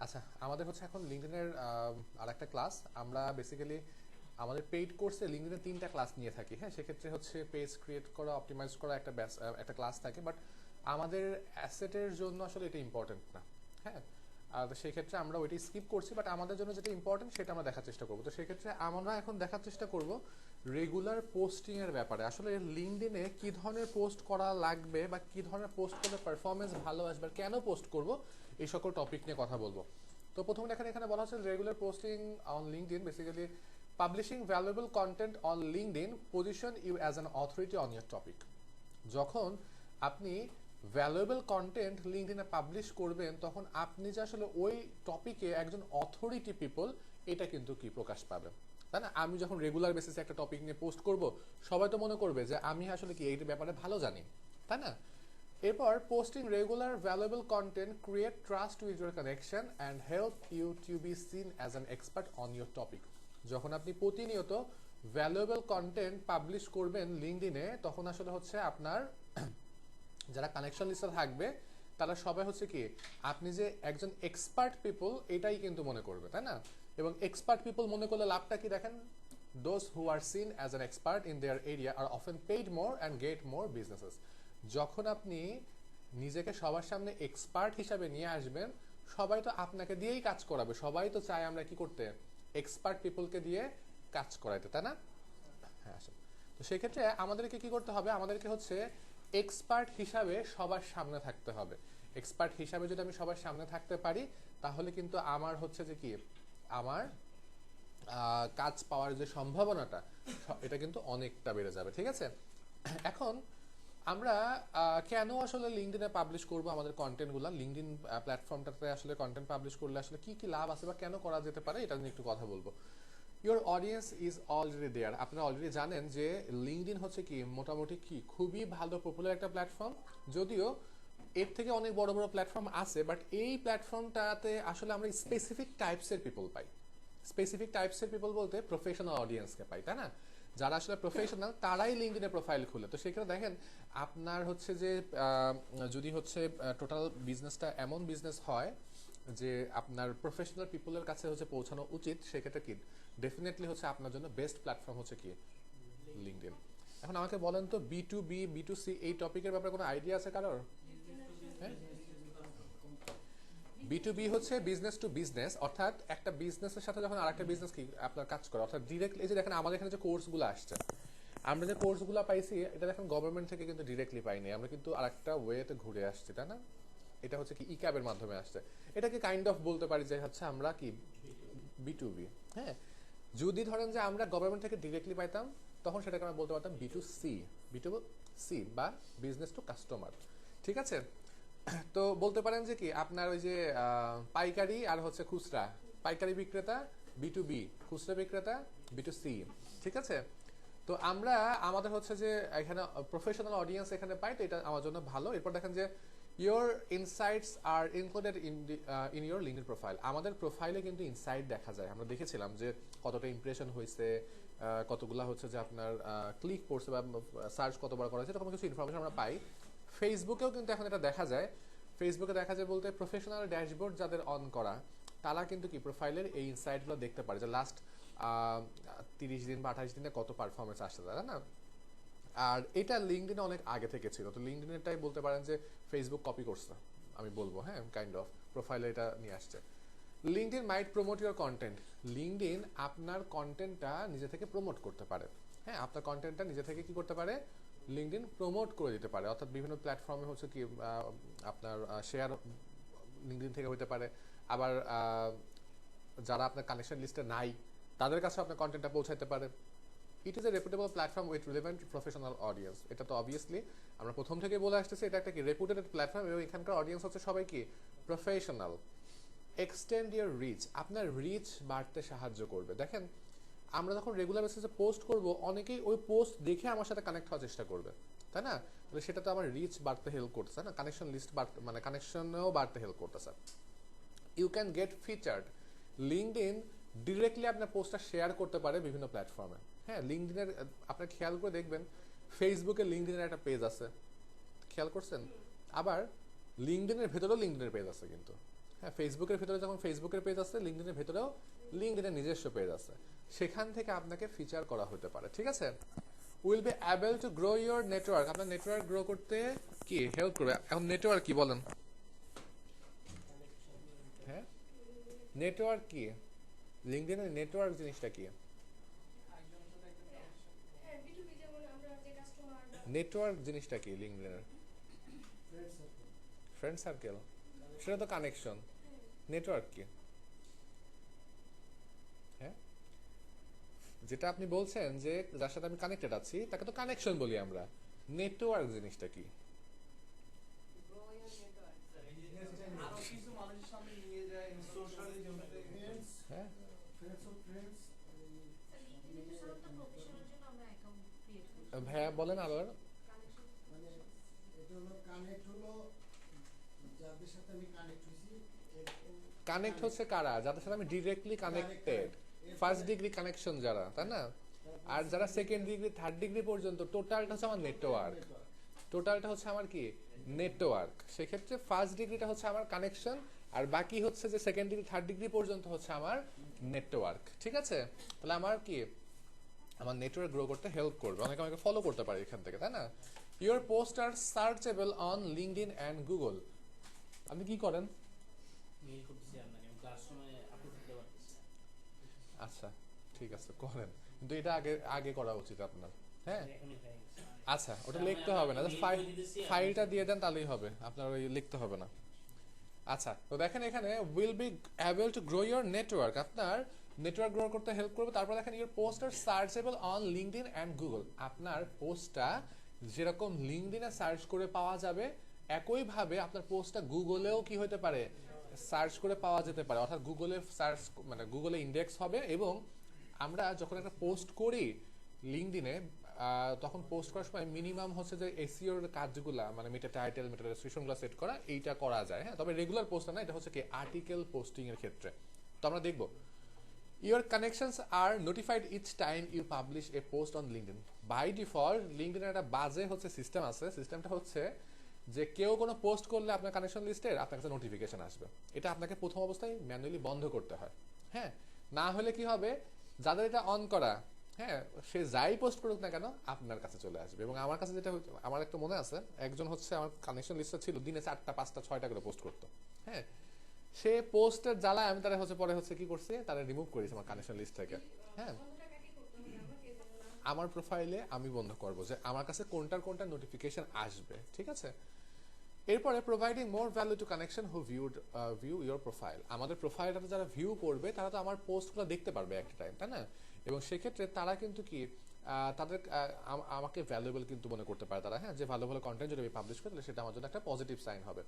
আচ্ছা, আমাদের হচ্ছে এখন লিঙ্কডইনের আরেকটা ক্লাস। আমরা বেসিক্যালি আমাদের পেইড কোর্সে লিঙ্কডইনে 3টা ক্লাস নিয়ে থাকি। হ্যাঁ, সেক্ষেত্রে হচ্ছে পেজ ক্রিয়েট করা, অপটিমাইজ করা একটা ক্লাস থাকে, বাট আমাদের অ্যাসেটের জন্য আসলে এটা ইম্পর্টেন্ট না। হ্যাঁ, আর সেই ক্ষেত্রে আমরা ওইটি স্কিপ করছি, বাট আমাদের জন্য যেটা ইম্পর্টেন্ট সেটা আমরা দেখার চেষ্টা করবো। তো সেক্ষেত্রে আমরা এখন দেখার চেষ্টা করব রেগুলার পোস্টিংয়ের ব্যাপারে। আসলে লিঙ্কডইনে কী ধরনের পোস্ট করা লাগবে বা কী ধরনের পোস্ট করলে পারফরমেন্স ভালো আসবে আর কেন পোস্ট করব, এই সকল টপিক নিয়ে কথা বলবো। তো প্রথমে দেখেন এখানে বলা হচ্ছে regular posting on LinkedIn, basically publishing valuable content on LinkedIn position you as an authority on your topic. যখন আপনি ভ্যালুয়েবল কন্টেন্ট লিঙ্কডইনে পাবলিশ করবেন, তখন আপনি যে আসলে ওই টপিকে একজন অথরিটি পিপল, এটা কিন্তু কি প্রকাশ পাবে, তাই না? আমি যখন রেগুলার বেসিসে একটা টপিক নিয়ে পোস্ট করব, সবাই তো মনে করবে যে আমি আসলে কি এই ব্যাপারে ভালো জানি, তাই না? এরপর posting regular valuable content create trust with your connection and help you to be seen as an expert on your topic. যখন আপনি প্রতিনিয়ত ভ্যালুয়েবল কন্টেন্ট পাবলিশ করবেন লিঙ্কডইনে, তখন আসলে হচ্ছে আপনার যারা কানেকশন লিস্টে থাকবে তারা সবাই হচ্ছে কি আপনি যে একজন এক্সপার্ট পিপল এটাই কিন্তু মনে করবে, তাই না? এবং এক্সপার্ট পিপল মনে করলে লাভটা কি দেখেন, those who are seen as an expert in their area are often paid more and get more businesses. যখন আপনি নিজেকে সবার সামনে এক্সপার্ট হিসাবে নিয়ে আসবেন, সবাই তো আপনাকে দিয়েই কাজ করাবে। সবাই তো চায় আমরা কি করতে, এক্সপার্ট পিপলকে দিয়ে কাজ করাইতে, তাই না? হ্যাঁ, আসলে তো সেক্ষেত্রে আমাদেরকে কি করতে হবে, আমাদেরকে হচ্ছে এক্সপার্ট হিসাবে সবার সামনে থাকতে হবে। এক্সপার্ট হিসাবে যদি আমি সবার সামনে থাকতে পারি, তাহলে কিন্তু আমার হচ্ছে যে কি আমার কাজ পাওয়ার যে সম্ভাবনাটা, এটা কিন্তু অনেকটা বেড়ে যাবে। ঠিক আছে, এখন আমরা কেন আসলে লিঙ্কডইনে পাবলিশ করব আমাদের কন্টেন্টগুলো, লিঙ্কডইন প্ল্যাটফর্মটাতে আসলে কন্টেন্ট পাবলিশ করলে আসলে কি কি লাভ আছে বা কেন করা যেতে পারে, এটা নিয়ে একটু কথা বলবো। ইউর অডিয়েন্স ইজ অলরেডি দেয়ার। আপনারা অলরেডি জানেন যে লিঙ্কডইন হচ্ছে কি মোটামুটি কি খুবই ভালো পপুলার একটা প্ল্যাটফর্ম। যদিও এর থেকে অনেক বড় বড় প্ল্যাটফর্ম আছে, বাট এই প্ল্যাটফর্মটাতে আসলে আমরা স্পেসিফিক টাইপসের পিপল পাই। স্পেসিফিক টাইপসের পিপল বলতে প্রফেশনাল অডিয়েন্সকে পাই, তাই না? যারা আসলে প্রফেশনাল তারাই লিঙ্কডইনে প্রোফাইল খুলে। তো সেখানে দেখেন আপনার হচ্ছে যে যদি হচ্ছে টোটাল বিজনেসটা এমন বিজনেস হয় যে আপনার প্রফেশনাল পিপলের কাছে হচ্ছে পৌঁছানো উচিত, সেক্ষেত্রে কি ডেফিনেটলি হচ্ছে আপনার জন্য বেস্ট প্ল্যাটফর্ম হচ্ছে কি লিঙ্কডইন। এখন আমাকে বলেন তো B2B B2C এই টপিকের ব্যাপারে কোনো আইডিয়া আছে কারোর? হ্যাঁ, B2B হচ্ছে বিজনেস টু বিজনেস, অর্থাৎ একটা বিজনেসের সাথে যখন আরেকটা বিজনেস কি আপনার কাজ করে, অর্থাৎ ডিরেক্টলি। এই যে দেখেন আমাদের এখানে যে কোর্সগুলো আসছে, আমরা যে কোর্সগুলো পাইছি এটা দেখেন গভর্নমেন্ট থেকে কিন্তু ডিরেক্টলি পাইনি, আমরা কিন্তু আরেকটা ওয়েতে ঘুরে আসছি, তাই না? এটা হচ্ছে কি ক্যাবের মাধ্যমে আসছে। এটাকে কাইন্ড অফ বলতে পারি যে হচ্ছে আমরা কি B2B। হ্যাঁ, যদি ধরেন যে আমরা গভর্নমেন্ট থেকে ডিরেক্টলি পাইতাম, তখন সেটাকে আমরা বলতে পারতাম B2C বা বিজনেস টু কাস্টমার। ঠিক আছে, তো বলতে পারেন যে কি আপনার ওই যে পাইকারি আর হচ্ছে খুচরা, পাইকারি বিক্রেতা B2B, খুচরা বিক্রেতা B2C। ঠিক আছে, তো আমরা আমাদের হচ্ছে যে এখানে প্রফেশনাল অডিয়েন্স এখানে পাই, তো এটা আমার জন্য ভালো। এরপর দেখেন যে your insights are included in your LinkedIn profile. আমাদের প্রোফাইলে কিন্তু ইনসাইট দেখা যায়। আমরা দেখেছিলাম যে কতটা ইমপ্রেশন হয়েছে, কতগুলা হচ্ছে যে আপনার ক্লিক করছে বা সার্চ কতবার করা হয়েছে, এরকম কিছু ইনফরমেশন আমরা পাই। ফেসবুকেও কিন্তু এখন এটা দেখা যায়। ফেসবুকে দেখা যায় বলতে প্রফেশনাল ড্যাশবোর্ড যাদের অন করা, তারা কিন্তু কি প্রোফাইলের এই ইনসাইটগুলো দেখতে পারে যে লাস্ট 30 দিন বা 28 দিনে কত পারফরমেন্স আসছে, তাই না? আর এটা লিঙ্কডইনে অনেক আগে থেকে ছিল, তো লিঙ্কডইনটাই বলতে পারেন যে ফেসবুক কপি করছে, আমি বলবো। হ্যাঁ, কাইন্ড অফ প্রোফাইলে এটা নিয়ে আসছে। LinkedIn might promote your content. LinkedIn আপনার কন্টেন্টটা নিজে থেকে প্রমোট করতে পারে। হ্যাঁ, আপনার কন্টেন্টটা নিজে থেকে কি করতে পারে, লিঙ্কডইন প্রমোট করে দিতে পারে। অর্থাৎ বিভিন্ন প্ল্যাটফর্মে হচ্ছে কি আপনার শেয়ার লিঙ্কডইন থেকে হতে পারে। আবার যারা আপনার কানেকশন লিস্টে নাই তাদের কাছে আপনার কন্টেন্টটা পৌঁছাতে পারে। It is a reputable platform with relevant professional audience. এটা তো অবভিয়াসলি আমরা প্রথম থেকে বলে আসতেছি, এটা একটা কি রেপুটেড প্ল্যাটফর্ম এবং এখানকার অডিয়েন্স হচ্ছে সবাই কি প্রফেশনাল। এক্সটেন্ড ইয়ার রিচ, আপনার রিচ বাড়তে সাহায্য করবে। দেখেন আমরা যখন রেগুলার বেসিসে পোস্ট করব, অনেকেই ওই পোস্ট দেখে আমার সাথে কানেক্ট হওয়ার চেষ্টা করবে, তাই না? তাহলে সেটা তো আমার রিচ বাড়তে হেল্প করতেছে না, কানেকশন লিস্ট বাড়তে মানে কানেকশনেও বাড়তে হেল্প করতেছে। You can get featured. LinkedIn directly আপনার পোস্টটা শেয়ার করতে পারে বিভিন্ন প্ল্যাটফর্মে। হ্যাঁ, লিঙ্কডইনের আপনার খেয়াল করে দেখবেন ফেসবুকে লিঙ্কডইনের একটা পেজ আছে, খেয়াল করছেন? আবার লিঙ্কডইনের ভেতরেও লিঙ্কডইনের পেজ আছে কিন্তু। হ্যাঁ, ফেসবুকের ভিতরে যখন ফেসবুকের পেজ আছে, লিঙ্কডইনের ভিতরেও লিঙ্কডইনের নিজস্ব পেজ আছে, সেখান থেকে আপনাকে ফিচার করা হতে পারে। ঠিক আছে, will be able to grow your network, আপনার নেটওয়ার্ক গ্রো করতে কি হেল্প করবে। এখন নেটওয়ার্ক কি বলেন? হ্যাঁ, নেটওয়ার্ক কি? লিঙ্কডইনের নেটওয়ার্ক জিনিসটা কি? নেটওয়ার্ক জিনিসটা কি লিঙ্কডইনের? ফ্রেন্ড সার্কেল, সেটা তো কানেকশন। নেটওয়ার্ক কি? হ্যাঁ, যেটা আপনি বলছেন যে যার সাথে আমি কানেক্টেড আছি তাকে তো কানেকশন বলি আমরা। নেটওয়ার্ক জিনিসটা কি? হ্যাঁ, ভাইয়া বলেন আবার। কানেক্ট হচ্ছে কারা? যাদের সাথে আমি directly connected, first degree connection যারা, তাই না? আর যারা সেকেন্ড ডিগ্রি থার্ড ডিগ্রি পর্যন্ত, টোটালটা হচ্ছে আমার নেটওয়ার্ক। টোটালটা হচ্ছে আমার কি? নেটওয়ার্ক। সেক্ষেত্রে ফার্স্ট ডিগ্রিটা হচ্ছে আমার কানেকশন, আর বাকি হচ্ছে যে সেকেন্ড ডিগ্রি থার্ড ডিগ্রি পর্যন্ত হচ্ছে আমার নেটওয়ার্ক। ঠিক আছে, তাহলে আমার কি, আমার নেটওয়ার্ক গ্রো করতে হেল্প করবে, অনেকে আমাকে ফলো করতে পারে এখান থেকে, তাই না? Your post are searchable on LinkedIn and Google. আপনি কি করেন? আচ্ছা, ঠিক আছে, করেন, কিন্তু এটা আগে আগে করা উচিত আপনার। হ্যাঁ, আচ্ছা, ওটা লিখতে হবে না, ফাইলটা দিয়ে দেন তাহলেই হবে, আপনার ওই লিখতে হবে না। আচ্ছা, তো দেখেন এখানে will be able to grow your network, আপনার নেটওয়ার্ক গ্রো করতে হেল্প করবে। তারপর দেখেন your post are searchable on LinkedIn and Google, আপনার পোস্টটা যেরকম লিঙ্কডইনে সার্চ করে পাওয়া যাবে, একইভাবে আপনার পোস্টটা গুগলেও কি হতে পারে, সার্চ করে পাওয়া যেতে পারে। অর্থাৎ গুগলে সার্চ, মানে গুগলে ইন্ডেক্স হবে। এবং আমরা যখন একটা পোস্ট করি লিঙ্কডইনে, তখন পোস্ট করার সময় মিনিমাম হচ্ছে যে এসইওর কাজগুলা, মানে মেটা টাইটেল, মেটা ডেসক্রিপশনগুলো সেট করা, এইটা করা যায়। হ্যাঁ, তবে রেগুলার পোস্ট না, এটা হচ্ছে কি আর্টিকেল পোস্টিং এর ক্ষেত্রে। তো আমরা দেখব your connections are notified each time you publish a post on LinkedIn. By default লিঙ্কডইনের একটা বাজে হচ্ছে সিস্টেম আছে। সিস্টেমটা হচ্ছে যে কেউ কোনো পোস্ট করলে আপনার কানেকশন লিস্টের আপনার কাছে নোটিফিকেশন আসবে। এটা আপনাকে প্রথম অবস্থায় ম্যানুয়ালি বন্ধ করতে হয়। হ্যাঁ, না হলে কি হবে, যাদের এটা অন করা, হ্যাঁ, সে যাই পোস্ট করুক না কেন আপনার কাছে চলে আসবে। এবং আমার কাছে যেটা, আমার একটা মনে আছে, একজন হচ্ছে আমার কানেকশন লিস্টে ছিল, দিনে 4টা 5টা 6টা করে পোস্ট করতো। হ্যাঁ, সে পোস্টের জ্বালায় আমি তারা হচ্ছে পরে হচ্ছে কি করছি, তারা রিমুভ করেছি আমার কানেকশন লিস্ট থেকে। হ্যাঁ, আমার প্রোফাইলে আমি বন্ধ করবো যে আমার কাছে কোনটার কোনটা নোটিফিকেশন আসবে। ঠিক আছে, এরপরে providing more value to connection who view your profile. আমাদের প্রোফাইলটাতে যারা ভিউ করবে তারা তো আমার পোস্টগুলো দেখতে পারবে একটা টাইম, তাই না? এবং সেক্ষেত্রে তারা কিন্তু কি, তাদের আমাকে ভ্যালুয়েবল কিন্তু মনে করতে পারে তারা। হ্যাঁ, যে ভালো ভালো কন্টেন্ট যদি আমি পাবলিশ করি তাহলে সেটা আমার জন্য একটা পজিটিভ সাইন হবে।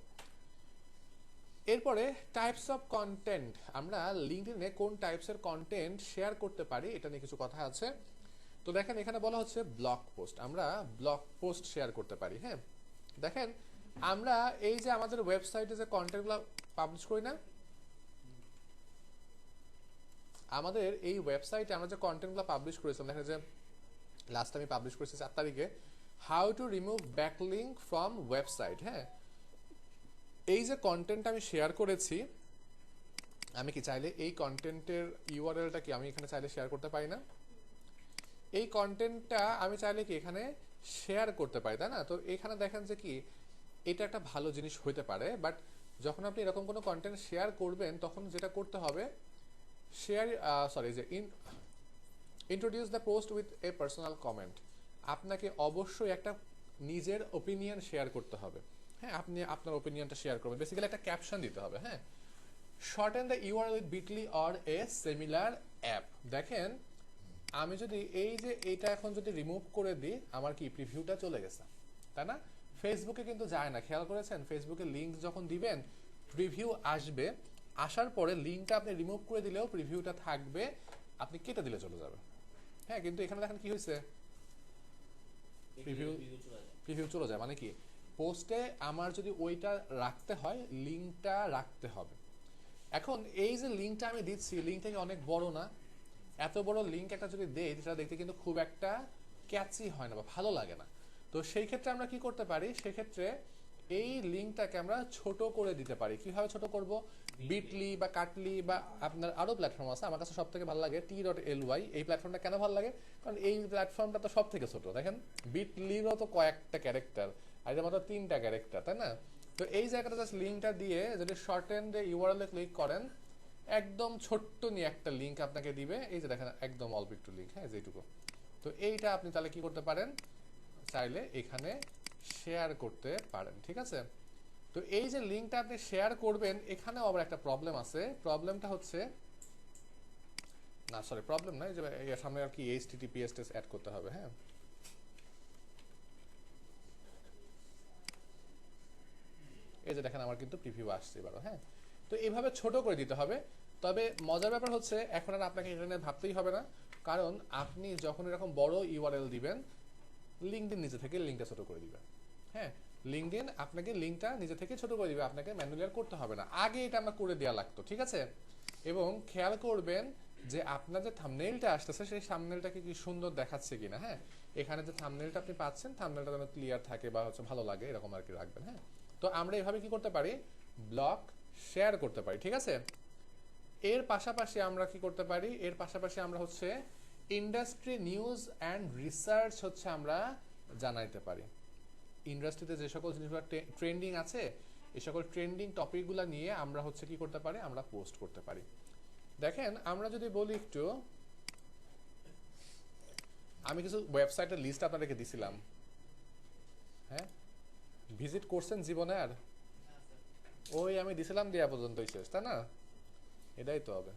এরপরে টাইপস অফ কন্টেন্ট, আমরা লিঙ্কডইনে কোন টাইপসের কন্টেন্ট শেয়ার করতে পারি এটা নিয়ে কিছু কথা আছে। তো দেখেন এখানে বলা হচ্ছে ব্লগ পোস্ট, আমরা ব্লগ পোস্ট শেয়ার করতে পারি। হ্যাঁ, দেখেন আমরা এই যে আমাদের ওয়েবসাইটে যে কন্টেন্টগুলো পাবলিশ করি না, আমাদের এই ওয়েবসাইটে আমরা যে কন্টেন্টগুলো পাবলিশ করেছিলাম, দেখা যে লাস্ট আমি পাবলিশ করেছি 4 তারিখে, how to remove backlink from website. হ্যাঁ, এই যে কন্টেন্ট আমি শেয়ার করেছি, আমি কি চাইলে এই কন্টেন্টের ইউআরএলটা কি আমি এখানে চাইলে শেয়ার করতে পারি না? এই কন্টেন্টটা আমি চাইলে কি এখানে শেয়ার করতে পারি, তাই না? তো এখানে দেখেন যে কি, এটা একটা ভালো জিনিস হইতে পারে, বাট যখন আপনি এরকম কোনো কন্টেন্ট শেয়ার করবেন তখন যেটা করতে হবে, শেয়ার যে introduce the post with a personal comment. আপনাকে অবশ্যই একটা নিজের ওপিনিয়ন শেয়ার করতে হবে। হ্যাঁ, আপনি আপনার ওপিনিয়নটা শেয়ার করবেন, বেসিক্যালি একটা ক্যাপশন দিতে হবে। হ্যাঁ, shorten the URL with Bitly or a similar app. দেখেন আমি যদি এই যে এইটা এখন যদি রিমুভ করে দিই, আমার কি প্রিভিউটা চলে গেছে, তাই না? ফেসবুকে কিন্তু যায় না, খেয়াল করেছেন? ফেসবুকে লিঙ্ক যখন দিবেন প্রিভিউ আসবে, আসার পরে লিঙ্কটা আপনি রিমুভ করে দিলেও প্রিভিউটা থাকবে, আপনি কেটে দিলে চলে যাবে। হ্যাঁ, কিন্তু এখানে দেখেন কি হয়েছে, প্রিভিউ চলে যায়। মানে কি, পোস্টে আমার যদি ওইটা রাখতে হয়, লিঙ্কটা রাখতে হবে। এখন এই যে লিঙ্কটা আমি দিচ্ছি, লিঙ্কটা কি অনেক বড় না? এত বড় লিঙ্ক একটা যদি দেই, সেটা দেখতে কিন্তু খুব একটা ক্যাচি হয় না বা ভালো লাগে না। তো সেই ক্ষেত্রে আমরা কি করতে পারি, সেক্ষেত্রে এই লিঙ্কটাকে আমরা ছোট করে দিতে পারি। কিভাবে ছোট করব? বিটলি বা কাটলি বা আপনার আরো প্ল্যাটফর্ম আছে, আমার কাছে সবথেকে ভালো লাগে t.ly। এই প্ল্যাটফর্মটা কেন ভালো লাগে? কারণ এই প্ল্যাটফর্মটা তো সব থেকে ছোট। দেখেন বিটলিরও তো কয়েকটা ক্যারেক্টার, আর এটা মাত্র 3টা ক্যারেক্টার, তাই না? তো এই জায়গাটা জাস্ট লিঙ্কটা দিয়ে যদি শর্টেন্ড ইউআরএল এ ক্লিক করেন, একদম ছোট্ট নিয়ে একটা লিঙ্ক আপনাকে দিবে। এই যে দেখেন একদম অল্প একটু লিঙ্ক, হ্যাঁ যেটুকু। তো এইটা আপনি তাহলে কি করতে পারেন, চাইলে এখানে শেয়ার করতে পারেন, ঠিক আছে? তো এই যে লিঙ্কটা আপনি শেয়ার করবেন, এখানেও আবার একটা প্রবলেম আছে। প্রবলেমটা হচ্ছে, না সরি প্রবলেম না, এই যে এর সামনে আর কি HTTPS অ্যাড করতে হবে। হ্যাঁ, এই যে দেখেন আমার কিন্তু প্রিভিউ আসছে এবারও। হ্যাঁ, তো এইভাবে ছোট করে দিতে হবে। তবে মজার ব্যাপার হচ্ছে এখন আর আপনাকে এটা নিয়ে ভাবতেই হবে না, কারণ আপনি যখন এরকম বড় ইউআরএল দিবেন, লিঙ্কডইন নিজে থেকে লিঙ্কটা ছোট করে দিবে। হ্যাঁ, লিঙ্কডইন আপনাকে লিঙ্কটা নিজে থেকে ছোট করে দিবে, আপনাকে ম্যানুয়ালি আর করতে হবে না। আগে এটা আমরা করে দেওয়া লাগতো, ঠিক আছে? এবং খেয়াল করবেন যে আপনার যে থাম্বনেইলটা আসতেছে সেই থাম্বনেইলটাকে কি সুন্দর দেখাচ্ছে কিনা। হ্যাঁ, এখানে যে থাম্বনেইলটা আপনি পাচ্ছেন, থাম্বনেইলটা যেন ক্লিয়ার থাকে বা হচ্ছে ভালো লাগে এরকম আর কি রাখবেন। হ্যাঁ, তো আমরা এভাবে কি করতে পারি, ব্লক শেয়ার করতে পারি, ঠিক আছে? এর পাশাপাশি আমরা কি করতে পারি, এর পাশাপাশি আমরা হচ্ছে ইন্ডাস্ট্রি নিউজ অ্যান্ড রিসার্চ হচ্ছে আমরা জানাইতে পারি। ইন্ডাস্ট্রিতে যে সকল জিনিসগুলো ট্রেন্ডিং আছে, এই সকল ট্রেন্ডিং টপিকগুলো নিয়ে আমরা হচ্ছে কি করতে পারি, আমরা পোস্ট করতে পারি। দেখেন আমরা যদি বলি একটু, আমি কিছু ওয়েবসাইটের লিস্ট আপনাদেরকে দিছিলাম। হ্যাঁ, ভিজিট করছেন জীবনে? আর ওই আমি দিছিলাম দেয়া পর্যন্তই শেষ, তাই না? এটাই তো হবে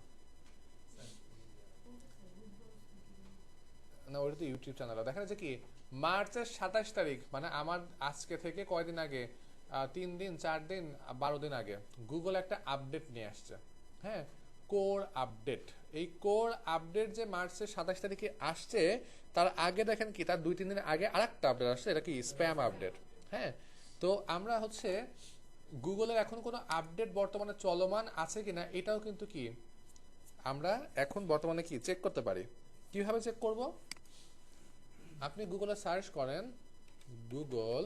না, ওটা তো ইউটিউব চ্যানেল। দেখেন যে কি মার্চের 27 তারিখ, মানে আমার আজকে থেকে কয়দিন আগে, 3 দিন 4 দিন 12 দিন আগে গুগল একটা আপডেট নিয়ে আসছে। হ্যাঁ, কোর আপডেট। এই কোর আপডেট যে মার্চের 27 তারিখে আসছে, তার আগে দেখেন কি তার 2-3 দিন আগে আরেকটা আপডেট আসছে, এটা কি স্প্যাম আপডেট। হ্যাঁ, তো আমরা হচ্ছে গুগলের এখন কোনো আপডেট বর্তমানে চলমান আছে কিনা এটাও কিন্তু কি আমরা এখন বর্তমানে কি চেক করতে পারি। কিভাবে চেক করব? আপনি গুগলে সার্চ করেন গুগল,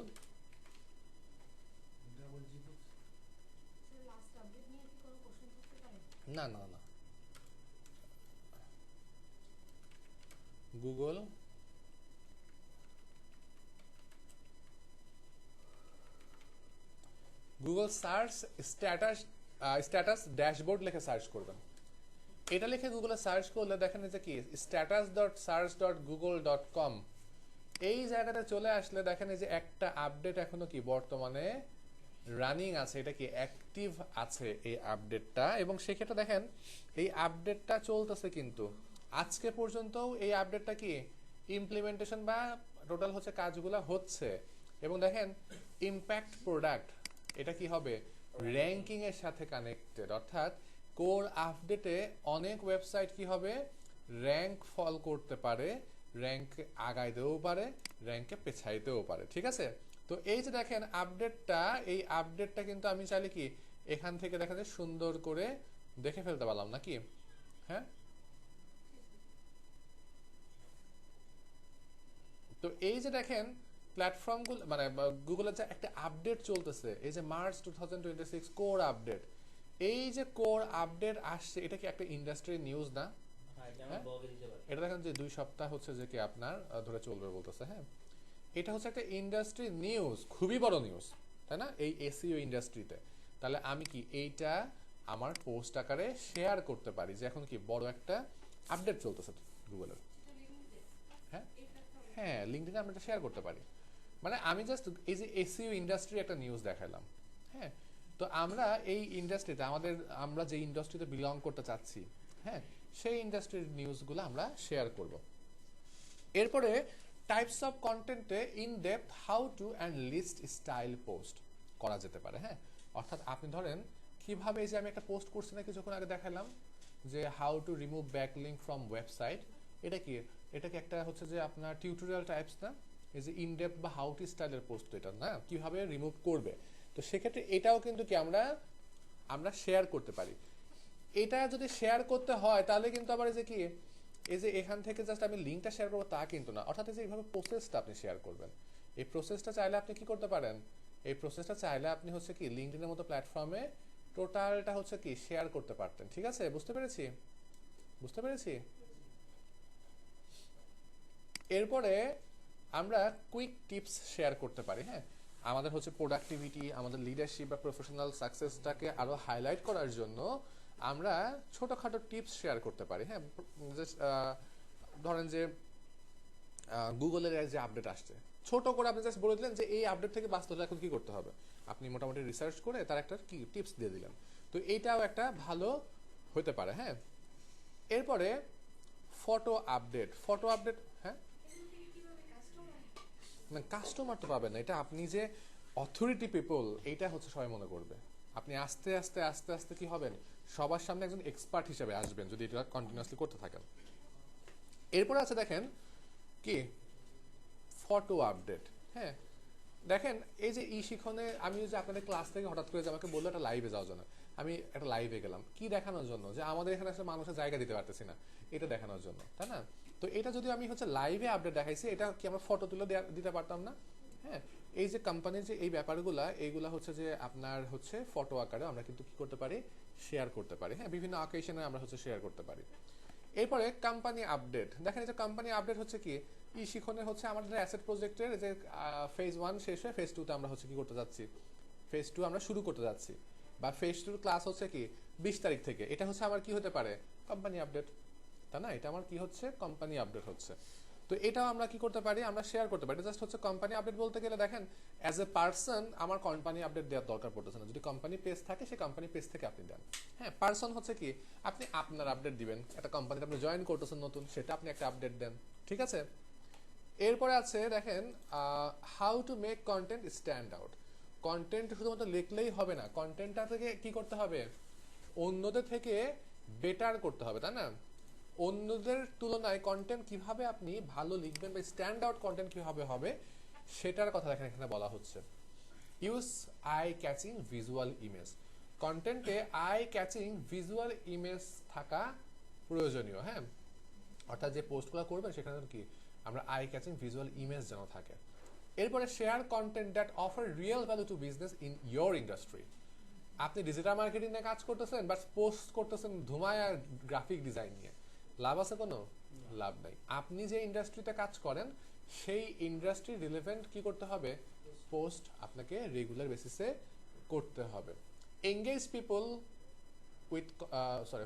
না না না, Google Google search status dashboard লিখে সার্চ করবেন। এটা লিখে গুগলে সার্চ করলে দেখেন যে কি status.search.google.com, এই জায়গাটা চলে আসলে দেখেন যে একটা আপডেট এখনো কি বর্তমানে রানিং আছে, এটা কি অ্যাক্টিভ আছে এই আপডেটটা। এবং সেক্ষেত্রে দেখেন এই আপডেটটা চলতেছে, কিন্তু আজকে পর্যন্ত এই আপডেটটা কি ইমপ্লিমেন্টেশন বা টোটাল হচ্ছে কাজগুলো হচ্ছে। এবং দেখেন ইম্প্যাক্ট প্রোডাক্ট, এটা কি হবে র্যাঙ্কিং এর সাথে কানেক্টেড, অর্থাৎ কোর আপডেটে অনেক ওয়েবসাইট কি হবে র্যাঙ্ক ফল করতে পারে, র্যাঙ্ক আগাইতেও পারে, র্যাঙ্কে পেছাইতেও পারে, ঠিক আছে? তো এই যে দেখেন আপডেটটা, এই আপডেটটা কিন্তু আমি চাইলে কি এখান থেকে দেখা যায় সুন্দর করে দেখে ফেলতে পারলাম নাকি। হ্যাঁ, তো এই যে দেখেন প্ল্যাটফর্মগুলো মানে গুগলের যে একটা আপডেট চলতেছে, এই যে মার্চ 2026 কোর আপডেট, এই যে কোর আপডেট আসছে, এটা কি একটা ইন্ডাস্ট্রি নিউজ না? হ্যাঁ, এটা দেখেন যে 2 সপ্তাহ হচ্ছে যে কি আপনার ধরে চলবে বলতেছে। হ্যাঁ, এটা হচ্ছে একটা ইন্ডাস্ট্রি নিউজ, খুবই বড় নিউজ, তাই না, এই এসইও ইন্ডাস্ট্রিতে। তাহলে আমি কি এইটা আমার পোস্ট আকারে শেয়ার করতে পারি যে এখন কি বড় একটা আপডেট চলতেছে গুগলের। হ্যাঁ, হ্যাঁ লিঙ্কডইনে আমরা এটা শেয়ার করতে পারি। মানে আমি জাস্ট এই যে এসইও ইন্ডাস্ট্রি একটা নিউজ দেখালাম। হ্যাঁ, তো আমরা এই ইন্ডাস্ট্রিতে আমরা যে ইন্ডাস্ট্রিতে বিলং করতে চাচ্ছি, হ্যাঁ, সেই ইন্ডাস্ট্রির নিউজগুলো আমরা শেয়ার করব। এরপরে টাইপস অফ কন্টেন্টে in depth how to and list style post করা যেতে পারে। হ্যাঁ, অর্থাৎ আপনি ধরেন কিভাবে, এই যে আমি একটা পোস্ট করছি না কিছুক্ষণ আগে দেখালাম যে how to remove backlink from website, এটা কি একটা হচ্ছে যে আপনার টিউটোরিয়াল টাইপস না, এই যে ইন ডেপথ বা হাউ টু স্টাইলের পোস্ট, এটা না কিভাবে রিমুভ করবে। তো সেক্ষেত্রে এটাও কিন্তু কি আমরা শেয়ার করতে পারি। এটা যদি শেয়ার করতে হয় তাহলে কিন্তু আবার এই যে কি এই যে এখান থেকে জাস্ট আমি লিঙ্কটা শেয়ার করবো তা কিন্তু না, অর্থাৎ এই যে এইভাবে প্রসেসটা আপনি শেয়ার করবেন। এই প্রসেসটা চাইলে আপনি কি করতে পারেন, এই প্রসেসটা চাইলে আপনি হচ্ছে কি লিঙ্কডইনের মতো প্ল্যাটফর্মে টোটালটা হচ্ছে কি শেয়ার করতে পারতেন। ঠিক আছে, বুঝতে পেরেছি? বুঝতে পেরেছি। এরপরে আমরা কুইক টিপস শেয়ার করতে পারি। হ্যাঁ, আমাদের হচ্ছে প্রোডাক্টিভিটি, আমাদের লিডারশিপ বা প্রফেশনাল সাকসেসটাকে আরো হাইলাইট করার জন্য আমরা ছোটখাটো টিপস শেয়ার করতে পারি। হ্যাঁ, ধরেন যে গুগলের যে আপডেট আসছে, ছোট করে আপনি জাস্ট বলে দিলেন যে এই আপডেট থেকে বাঁচতে হলে এখন কি করতে হবে, আপনি মোটামুটি রিসার্চ করে তার একটা কি টিপস দিয়ে দিলেন। তো এইটাও একটা ভালো হতে পারে। হ্যাঁ, এরপরে ফটো আপডেট। ফটো আপডেট, হ্যাঁ না, কাস্টমার তো পাবেন না, এটা আপনি যে অথরিটি পিপল এইটা হচ্ছে সবাই মনে করবে। আপনি আস্তে আস্তে আস্তে আস্তে কি হবেন, সবার সামনে একজন এক্সপার্ট হিসেবে আসবেন যদি এটা কন্টিনিউয়াসলি করতে থাকেন। এরপরে আছে দেখেন কি ফটো আপডেট। হ্যাঁ, দেখেন এই যে শিখনে আমি যে আপনাদের ক্লাস থেকে হঠাৎ করে যে আমাকে বললো একটা লাইভে যাওয়ার জন্য, আমি একটা লাইভে গেলাম কি দেখানোর জন্য, যে আমাদের এখানে আসলে মানুষের জায়গা দিতে পারতেছি না, এটা দেখানোর জন্য, তাই না? তো এটা যদি আমি হচ্ছে লাইভে আপডেট দেখাইছি, এটা কি আমরা ফটো তুলে দিতে পারতাম না? হ্যাঁ, এই যে কোম্পানির যে এই ব্যাপারগুলা, এইগুলা হচ্ছে যে আপনার হচ্ছে ফটো আকারে আমরা কিন্তু কি করতে পারি, শেয়ার করতে পারি। হ্যাঁ, বিভিন্ন অকেশনে আমরা হচ্ছে শেয়ার করতে পারি। এরপরে কোম্পানি আপডেট। দেখেন এই যে কোম্পানি আপডেট হচ্ছে কি শিখনে হচ্ছে আমাদের অ্যাসেট প্রজেক্টের যে ফেজ 1 শেষ হয়ে ফেজ 2 তে আমরা হচ্ছে কি করতে যাচ্ছি, ফেজ 2 আমরা শুরু করতে যাচ্ছি, বা ফেজ 2 ক্লাস হচ্ছে কি 20 তারিখ থেকে। এটা হচ্ছে আমার কি হতে পারে, কোম্পানি আপডেট, তাই না? এটা আমার কি হচ্ছে, কোম্পানি আপডেট হচ্ছে। তো এটাও আমরা কি করতে পারি, আমরা শেয়ার করতে পারি। জাস্ট হচ্ছে কোম্পানি আপডেট বলতে গেলে দেখেন অ্যাজ এ পার্সন আমার কোম্পানি আপডেট দেওয়ার দরকার পড়তেছে না, যদি কোম্পানি পেজ থাকে সেই কোম্পানি পেজ থেকে আপনি দেন। হ্যাঁ, পার্সন হচ্ছে কি আপনি আপনার আপডেট দিবেন, একটা কোম্পানিতে আপনি জয়েন করতেছেন নতুন, সেটা আপনি একটা আপডেট দেন। ঠিক আছে, এরপরে আছে দেখেন how to make content stand out. Content শুধুমাত্র লিখলেই হবে না, কন্টেন্টটা থেকে কি করতে হবে, অন্যদের থেকে বেটার করতে হবে, তাই না? অন্যদের তুলনায় কন্টেন্ট কিভাবে আপনি ভালো লিখবেন বা স্ট্যান্ড আউট কন্টেন্ট কিভাবে হবে সেটার কথা দেখেন এখানে বলা হচ্ছে। Use eye catching visual image. কন্টেন্টে আই ক্যাচিং ভিজুয়াল ইমেজ থাকা প্রয়োজনীয়। হ্যাঁ, অর্থাৎ যে পোস্টগুলো করবেন সেখানে কি আমরা আই ক্যাচিং ভিজুয়াল ইমেজ যেন থাকে। এরপরে share content that offer real value to business in your industry. আপনি ডিজিটাল মার্কেটিং নিয়ে কাজ করতেছেন বাট পোস্ট করতেছেন ধুমায় আর গ্রাফিক ডিজাইন নিয়ে, লাভ আছে কোনো? লাভ নাই। আপনি যে ইন্ডাস্ট্রিতে কাজ করেন সেই ইন্ডাস্ট্রি রিলেভেন্ট কি করতে হবে, পোস্ট আপনাকে রেগুলার বেসিসে করতে হবে। Engage people with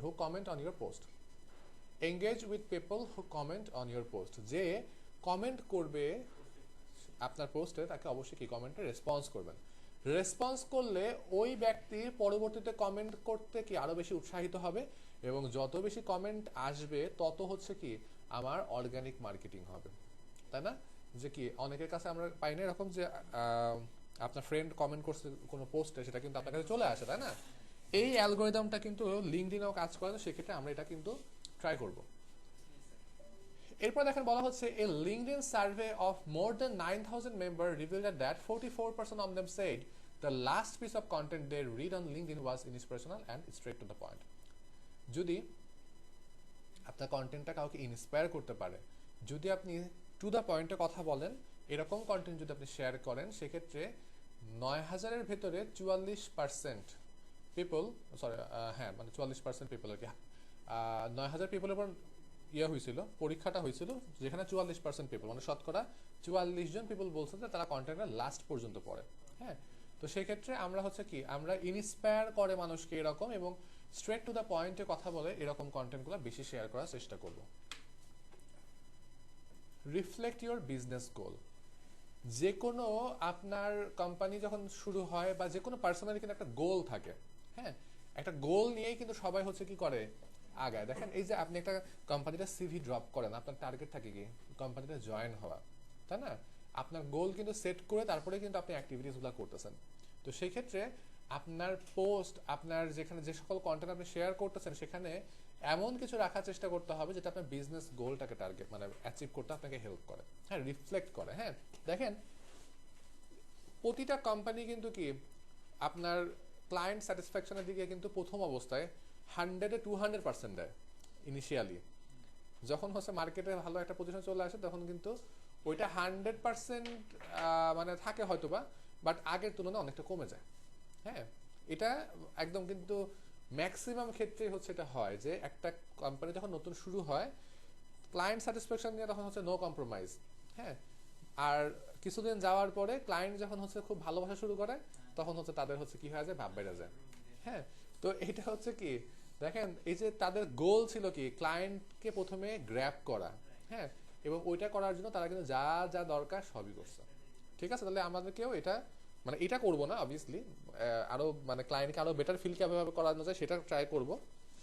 who comment on your post. Engage with people who comment on your post. যে কমেন্ট করবে আপনার পোস্টে তাকে অবশ্যই কি কমেন্টে রেসপন্স করবেন। রেসপন্স করলে ওই ব্যক্তি পরবর্তীতে কমেন্ট করতে কি আরো বেশি উৎসাহিত হবে, এবং যত বেশি কমেন্ট আসবে তত হচ্ছে কি আমার অর্গানিক মার্কেটিং হবে, তাই না? যে কি অনেকের কাছে আমরা পাই না এরকম যে আপনার ফ্রেন্ড কমেন্ট করছে কোনো পোস্টে, সেটা কিন্তু আপনার কাছে চলে আসে, তাই না? এই অ্যালগোরিদমটা কিন্তু লিঙ্কডইনেও কাজ করে, সেক্ষেত্রে আমরা এটা কিন্তু ট্রাই করব। এরপর দেখেন বলা হচ্ছে a LinkedIn survey of more than 9,000 members revealed that 44% of them said the last piece of content they read on LinkedIn was inspirational and straight to the point. যদি আপনার কন্টেন্টটা কাউকে ইন্সপায়ার করতে পারে, যদি আপনি টু দ্য পয়েন্টে কথা বলেন, এরকম কন্টেন্ট যদি আপনি শেয়ার করেন, সেক্ষেত্রে 9,000-এর ভেতরে 44% পিপল, সরি হ্যাঁ মানে 44% পিপল আর কি, 9,000 পিপলের উপর হয়েছিল, পরীক্ষাটা হয়েছিল, যেখানে 44% পিপল মানে শতকরা 44 জন পিপল বলছে যে তারা কন্টেন্টটা লাস্ট পর্যন্ত পড়ে। হ্যাঁ, তো সেই ক্ষেত্রে আমরা হচ্ছে কি আমরা ইন্সপায়ার করে মানুষকে এরকম, এবং স্ট্রেট টু দ্য পয়েন্টে কথা বলে এরকম কন্টেন্টগুলো বেশি শেয়ার করার চেষ্টা করব। রিফ্লেক্ট ইউর বিজনেস গোল। যে কোনো আপনার কোম্পানি যখন শুরু হয় বা যে কোনো পার্সোনালি কিন্তু একটা গোল থাকে। হ্যাঁ, একটা গোল নিয়েই কিন্তু সবাই হচ্ছে কি করে আগায়। দেখেন এই যে আপনি একটা কোম্পানিটা সিভি ড্রপ করেন, আপনার টার্গেট থাকে কি কোম্পানিতে জয়েন হওয়া, তাই না? আপনার গোল কিন্তু সেট করে তারপরে কিন্তু আপনি অ্যাক্টিভিটিসগুলো করতেছেন। তো সেই ক্ষেত্রে আপনার পোস্ট, আপনার যেখানে যে সকল কন্টেন্ট আপনি শেয়ার করতেছেন, সেখানে এমন কিছু রাখার চেষ্টা করতে হবে যেটা আপনার বিজনেস গোলটাকে টার্গেট মানে অ্যাচিভ করতে আপনাকে হেল্প করে, হ্যাঁ, রিফ্লেক্ট করে। হ্যাঁ, দেখেন প্রতিটা কোম্পানি কিন্তু কি আপনার ক্লায়েন্ট স্যাটিসফ্যাকশনের দিকে কিন্তু প্রথম অবস্থায় 100-এ 200% দেয় ইনিশিয়ালি। যখন হচ্ছে মার্কেটে ভালো একটা পজিশন চলে আসে তখন কিন্তু ওইটা 100% মানে থাকে হয়তোবা, বাট আগের তুলনায় অনেকটা কমে যায়। হ্যাঁ, এটা একদম কিন্তু ম্যাক্সিমাম ক্ষেত্রে হচ্ছে এটা হয় যে একটা কোম্পানি যখন নতুন শুরু হয় ক্লায়েন্ট স্যাটিসফ্যাকশন নিয়ে তখন হচ্ছে নো কম্প্রোমাইজ। হ্যাঁ, আর কিছুদিন যাওয়ার পরে ক্লায়েন্ট যখন হচ্ছে খুব ভালোবাসা শুরু করে তখন হচ্ছে তাদের হচ্ছে কি হয়ে যায়, ভাব বেড়ে যায়। হ্যাঁ, তো এটা হচ্ছে কি দেখেন এই যে তাদের গোল ছিল কি ক্লায়েন্টকে প্রথমে গ্র্যাব করা। হ্যাঁ, এবং ওইটা করার জন্য তারা কিন্তু যা যা দরকার সবই করছে। ঠিক আছে, তাহলে আমাদেরকেও এটা মানে এটা করবো না অবভিয়াসলি, আরো মানে ক্লায়েন্টকে আরো বেটার ফিল কিভাবে করানো যায় সেটা ট্রাই করব।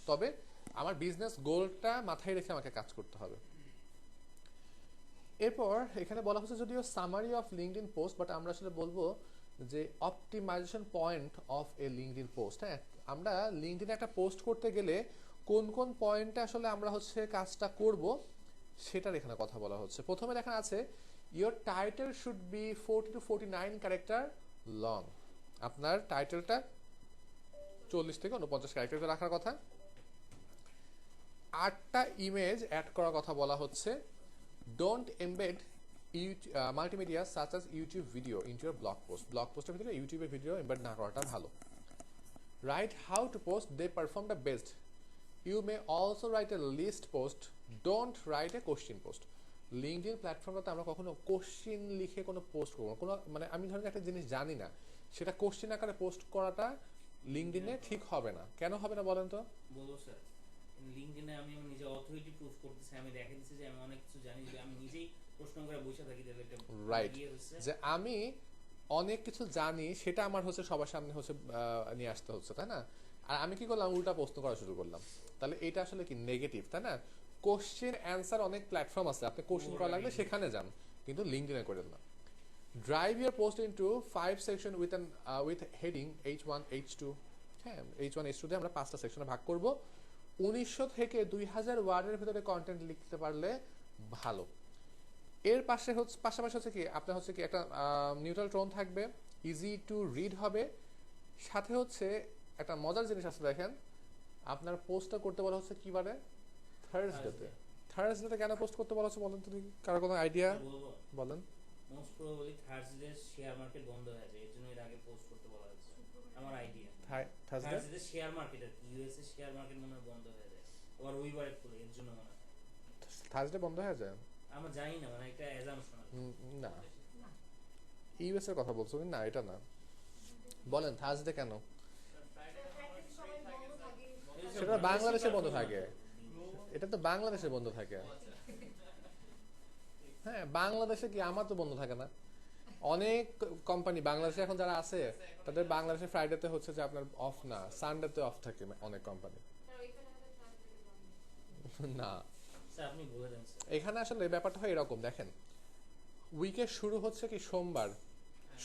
তবে আমার বিজনেস গোলটা মাথায় রেখে আমাকে কাজ করতে হবে। এরপর এখানে বলা হচ্ছে যদিও summary of LinkedIn post, but আমরা আসলে বলবো যে optimization point of a LinkedIn post. হ্যাঁ, আমরা লিঙ্কডইনে একটা পোস্ট করতে গেলে কোন কোন পয়েন্টে আসলে আমরা হচ্ছে কাজটা করব সেটার এখানে কথা বলা হচ্ছে। প্রথমে দেখা আছে your title should be 40 to 49 character long. আপনার টাইটেলটা 40 থেকে 49 ক্যারেক্টার রাখার কথা। 8টা ইমেজ অ্যাড করার কথা বলা হচ্ছে। Don't embed multimedia such as YouTube video into your blog post. Blog পোস্টের ভিতরে ইউটিউবের ভিডিও এমবেড না করাটা ভালো। Write how to post, they perform the best. You may also write a list post, don't write a question post. LinkedIn প্ল্যাটফর্মটাতে আমরা কখনো question লিখে কোনো পোস্ট করবো কোনো মানে আমি ধরেন একটা জিনিস জানি না সেটা কোশ্চিন আকারে পোস্ট করাটা লিঙ্কডইনে ঠিক হবে না। কেন হবে না বলেন তো? বলবো স্যার, লিঙ্কডইনে আমি আমার নিজে অথরিটি প্রুফ করতেছি, আমি দেখে দিচ্ছি যে আমি অনেক কিছু জানি, যদি আমি নিজেই প্রশ্ন করে বসে থাকি তাহলে এটা রাইট, ইয়ে হচ্ছে। যে আমি অনেক কিছু জানি সেটা আমার হচ্ছে সবার সামনে হচ্ছে নিয়ে আসতে হচ্ছে, তাই না? আর আমি কি করলাম, উল্টা প্রশ্ন করা শুরু করলাম, তাহলে এটা আসলে কি নেগেটিভ, তাই না? কোশ্চেন অ্যান্সার অনেক প্ল্যাটফর্ম আছে, আপনি কোশ্চেন করা লাগলে সেখানে যান, কিন্তু লিঙ্কডইনে করেন না। Drive year post into 5 section with heading H1 H2। হ্যাঁ, H1 H2 দিয়ে আমরা 5টা সেকশনে ভাগ করব। 1900 থেকে 2000 ওয়ার্ডের ভিতরে কন্টেন্ট লিখতে পারলে ভালো। এর পাশাপাশি হচ্ছে কি আপনার হচ্ছে কি একটা নিউট্রাল টোন থাকবে, ইজি টু রিড হবে। সাথে হচ্ছে একটা মজার জিনিস আছে দেখেন, আপনার পোস্টটা করতে বলা হচ্ছে কি বারে? থার্সডেতে। থার্সডেতে কেন পোস্ট করতে বলা হচ্ছে বলেন তো দেখি, কারো কোনো আইডিয়া বলবো বলেন? Most probably Thursday share market বন্ধ হয়ে যায়, এর জন্য এর আগে পোস্ট করতে বলা হয়েছে আমার আইডিয়া। থার্সডে শেয়ার মার্কেট আর ইউএসএ শেয়ার মার্কেট মনে হয় বন্ধ হয়ে যায়, আবার রবিবারে খুলে, এর জন্য মনে হয় থার্সডে বন্ধ হয়ে যায়। আমরা জানি না, মানে একটা অ্যাজাম্পশন। না, ইউএস এর কথা বলছো না, এটা না। বলেন থার্সডে কেন? সেটা বাংলাদেশে বন্ধ থাকে, এটা তো বাংলাদেশে বন্ধ থাকে। হ্যাঁ, বাংলাদেশে কি আমার তো বন্ধ থাকে না। অনেক কোম্পানি বাংলাদেশে এখন যারা আছে তাদের বাংলাদেশে ফ্রাইডেতে হচ্ছে যে আপনার অফ না, সানডেতে অফ থাকে অনেক কোম্পানি। না, স্যার আপনি বলে দেন স্যার। এখানে আসলে ব্যাপারটা হয় এরকম দেখেন, উইকের শুরু হচ্ছে কি সোমবার,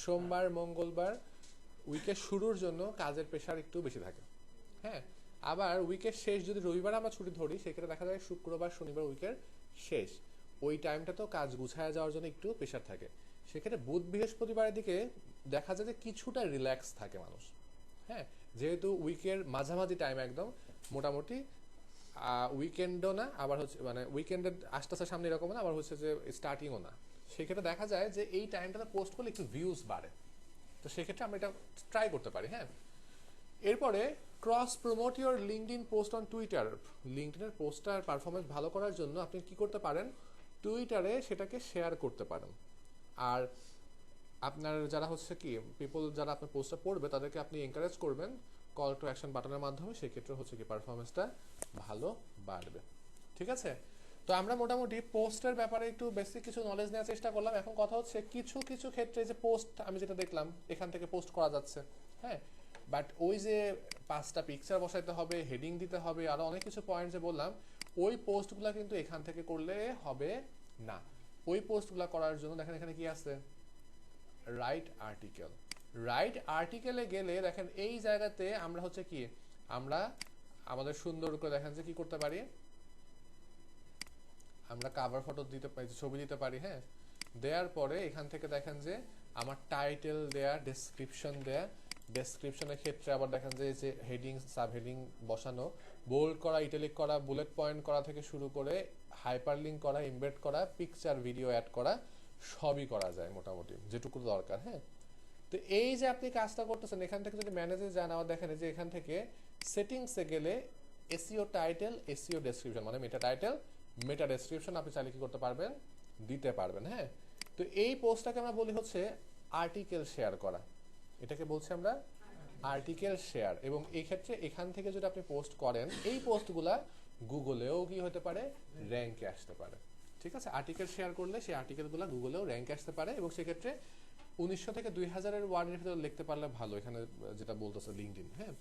সোমবার মঙ্গলবার উইকের শুরুর জন্য কাজের প্রেশার একটু বেশি থাকে। হ্যাঁ, আবার উইকের শেষ যদি রবিবার আমরা ছুটি ধরি সেক্ষেত্রে দেখা যায় শুক্রবার শনিবার উইকের শেষ, ওই টাইমটা তো কাজ গুছায় যাওয়ার জন্য একটু প্রেশার থাকে। সেক্ষেত্রে বুধ বৃহস্পতিবারের দিকে দেখা যায় যে কিছুটা রিল্যাক্স থাকে মানুষ। হ্যাঁ, যেহেতু উইকের মাঝামাঝি টাইম একদম মোটামুটি উইকেন্ডও না, আবার হচ্ছে মানে উইকেন্ডের আস্তে আস্তে সামনে এরকম না, আবার হচ্ছে যে স্টার্টিংও না। সেক্ষেত্রে দেখা যায় যে এই টাইমটাতে পোস্ট করলে একটু ভিউজ বাড়ে, তো সেক্ষেত্রে আমরা এটা ট্রাই করতে পারি। হ্যাঁ, এরপরে cross promote your LinkedIn post on Twitter. লিঙ্কডইনের পোস্টার পারফরমেন্স ভালো করার জন্য আপনি কি করতে পারেন, টুইটারে সেটাকে শেয়ার করতে পারেন। আর আপনার যারা হচ্ছে কি পিপল যারা আপনার পোস্টটা পড়বে তাদেরকে আপনি এনকারেজ করবেন কল টু অ্যাকশন বাটনের মাধ্যমে, সেক্ষেত্রে হচ্ছে কি পারফরমেন্সটা ভালো বাড়বে। ঠিক আছে, তো আমরা মোটামুটি পোস্টের ব্যাপারে একটু বেসিক কিছু নলেজ নেওয়ার চেষ্টা করলাম। এখন কথা হচ্ছে কিছু কিছু ক্ষেত্রে যে পোস্ট আমি যেটা দেখলাম এখান থেকে পোস্ট করা যাচ্ছে, হ্যাঁ, বাট ওই যে 5টা পিকচার বসাইতে হবে, হেডিং দিতে হবে, আরো অনেক কিছু পয়েন্ট যে বললাম, ওই পোস্টগুলো কিন্তু এখান থেকে করলে হবে না। ওই পোস্টগুলো করার জন্য দেখেন এখানে কি আছে, রাইট আর্টিকেল। রাইট আর্টিকেলে গেলে দেখেন এই জায়গাতে আমরা হচ্ছে কি আমরা আমাদের সুন্দর করে দেখেন যে কি করতে পারি, আমরা কাভার ফটো দিতে পারি, ছবি দিতে পারি। হ্যাঁ, দেওয়ার পরে এখান থেকে দেখেন যে আমার টাইটেল দেয়া, ডেসক্রিপশন দেয়া, ডেসক্রিপশনের ক্ষেত্রে আবার দেখেন যে হেডিং সাব হেডিং বসানো, বোল্ড করা, ইটালিক করা, বুলেট পয়েন্ট করা থেকে শুরু করে হাইপারলিঙ্ক করা, এমবেড করা, পিকচার ভিডিও অ্যাড করা, সবই করা যায় মোটামুটি যেটুকু দরকার। হ্যাঁ, তো এই যে আপনি কাজটা করতেছেন এখান থেকে যদি ম্যানেজে যান আবার দেখেন যে এখান থেকে সেটিংসে গেলে এসইও টাইটেল এসইও ডেসক্রিপশন মানে মেটা টাইটেল মেটা ডেসক্রিপশন আপনি চাইলে কি করতে পারবেন দিতে পারবেন। হ্যাঁ, তো এই পোস্টটাকে আমরা বলি হচ্ছে আর্টিকেল শেয়ার করা, এটাকে বলছি আমরা আর্টিকেল শেয়ার। এবং এই ক্ষেত্রে এখান থেকে যদি আপনি পোস্ট করেন এই পোস্টগুলা গুগলেও কি হতে পারে র্যাঙ্কে আসতে পারে। ঠিক আছে, আর্টিকেল শেয়ার করলে সেই আর্টিকেলগুলো গুগলেও র্যাঙ্কে আসতে পারে এবং সেক্ষেত্রে 1900 থেকে 2000-এর ওয়ার্ডের ভিতরে লিখতে পারলে ভালো, এখানে যেটা বলতেছে লিঙ্কডইন। হ্যাঁ,